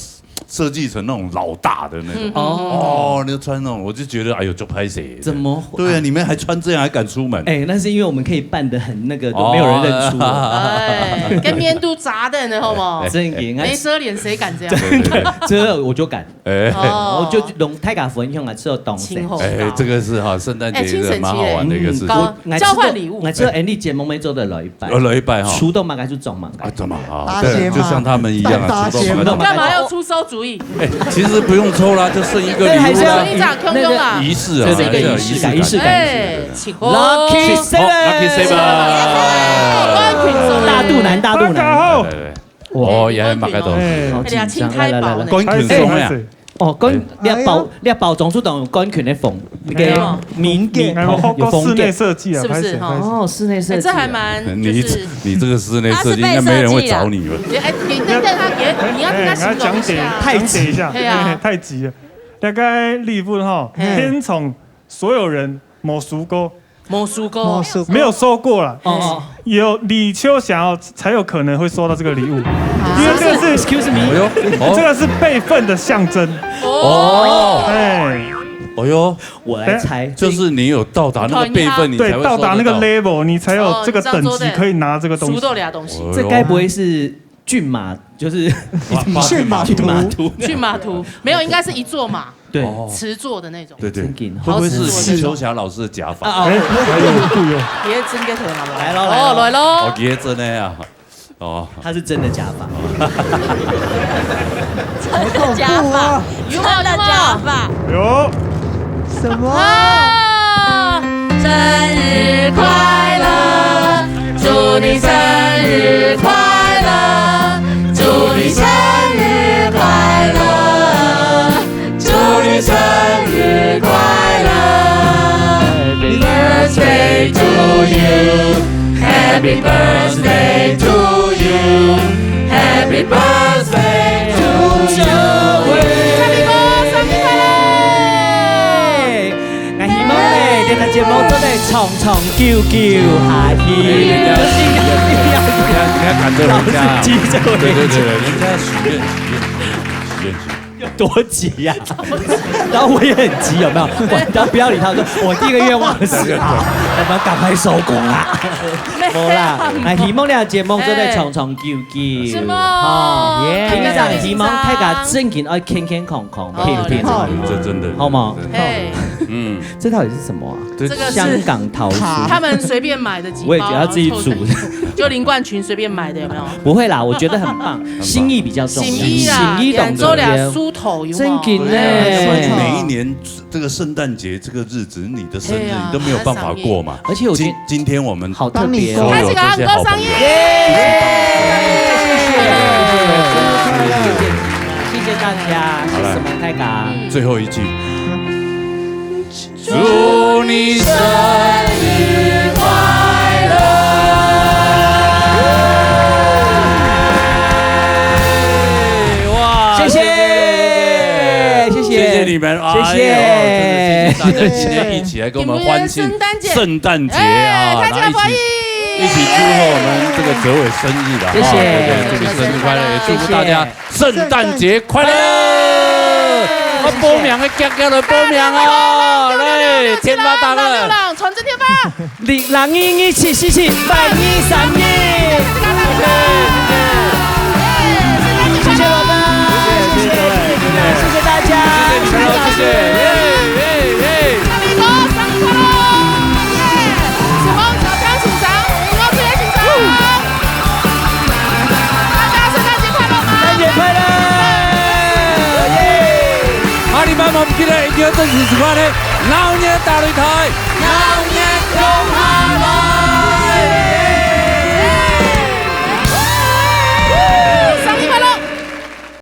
设计成那种老大的那种哦，那穿那种，我就觉得哎呦，就拍谁？怎么？对啊，你们还穿这样还敢出门？哎，那是因为我们可以扮得很那个，都没有人认出。哎，跟面都砸的，你好不？真赢，没遮脸谁敢这样？这我就敢。哎，我就用太敢分享来吃东西。哎，这个是哈，圣诞节是蛮好玩的一个事情。交换礼物。我吃 Andy 节目没做的老一拜，老一拜哈，出动嘛该就中嘛，啊，中嘛啊，对，就像他们一样啊，出动嘛。干嘛要出馊主意？哎，其实不用抽啦，就剩一个礼物啦。仪式啊，这是一个仪式感，仪式感。Lucky Seven，大肚腩，大肚腩。哦，也系擘喺度，好緊張，來，乾權送咩啊？哦，你包裝出當乾權的縫，嘅棉嘅，有縫室內設計啊，是不是？哦，室內設計，這還蠻，你這個室內設計應該沒人會找你了。哎，你要跟他形容一下，太急一下，太急了。大概立分哈，先從所有人某熟沟。没有收过了，有李秋想要才有可能会收到这个礼物，因为这个是 ，excuse me， 这个是辈分的象征。哦，哎，哦哟，我来猜，就是你有到达那个辈分，你才会到达那个 level， 你才有这个等级可以拿这个东西。这该不会是骏马？就是骏马图，没有，应该是一座马。对，瓷做的那种。对，会不会是李秋霞老师的假发？哎，不用。别真嘅头嘛，来喽，来喽。哦，别真的呀，哦，他是真的假发。真的假发，真的假发。有。什么？生日快乐，祝你生日快乐，祝你生日快乐。祝你生日快乐 ，Happy birthday to you，Happy birthday to you，Happy birthday to you。Happy birthday， 生日快乐！我希望呢，这个节目真的长长久久下去。你看赶着人家，对，人家许愿。多急呀！然后我也很急，有没有？然后不要理他，说我第一个愿望是我们赶快收工啦。冇啦，哎，希望你嘅節目真係長長久久。是嗎？平常希望大家正經愛健健康康、平平安安。這真的好嗎？嗯，這到底是什麼啊？這個是香港桃酥，他們隨便買的幾包，我也覺得自己煮，就林冠群隨便買的，有沒有？不會啦，我覺得很棒，心意比較重要。心意啊，兩週倆梳頭有冇？真緊呢！每一年這個聖誕節這個日子，你的生日你都沒有辦法過嘛。而且我今天我們好特別，開始講歌商業，謝謝大家，謝謝蒙太嘎。最後一句。祝你生日快樂！哇，謝謝你們，謝謝，謝謝大家今天一起來跟我們歡慶聖誕節啊，然後一起祝賀我們這個哲偉生日啦，謝謝，祝你生日快樂，也祝福大家聖誕節快樂。我報名嘅夾夾來報名啊！來，天發達了，傳真天發，零117778232，謝謝老闆，謝謝大家，謝謝。你們唔記得一定要準時收看呢，老年大禮堂。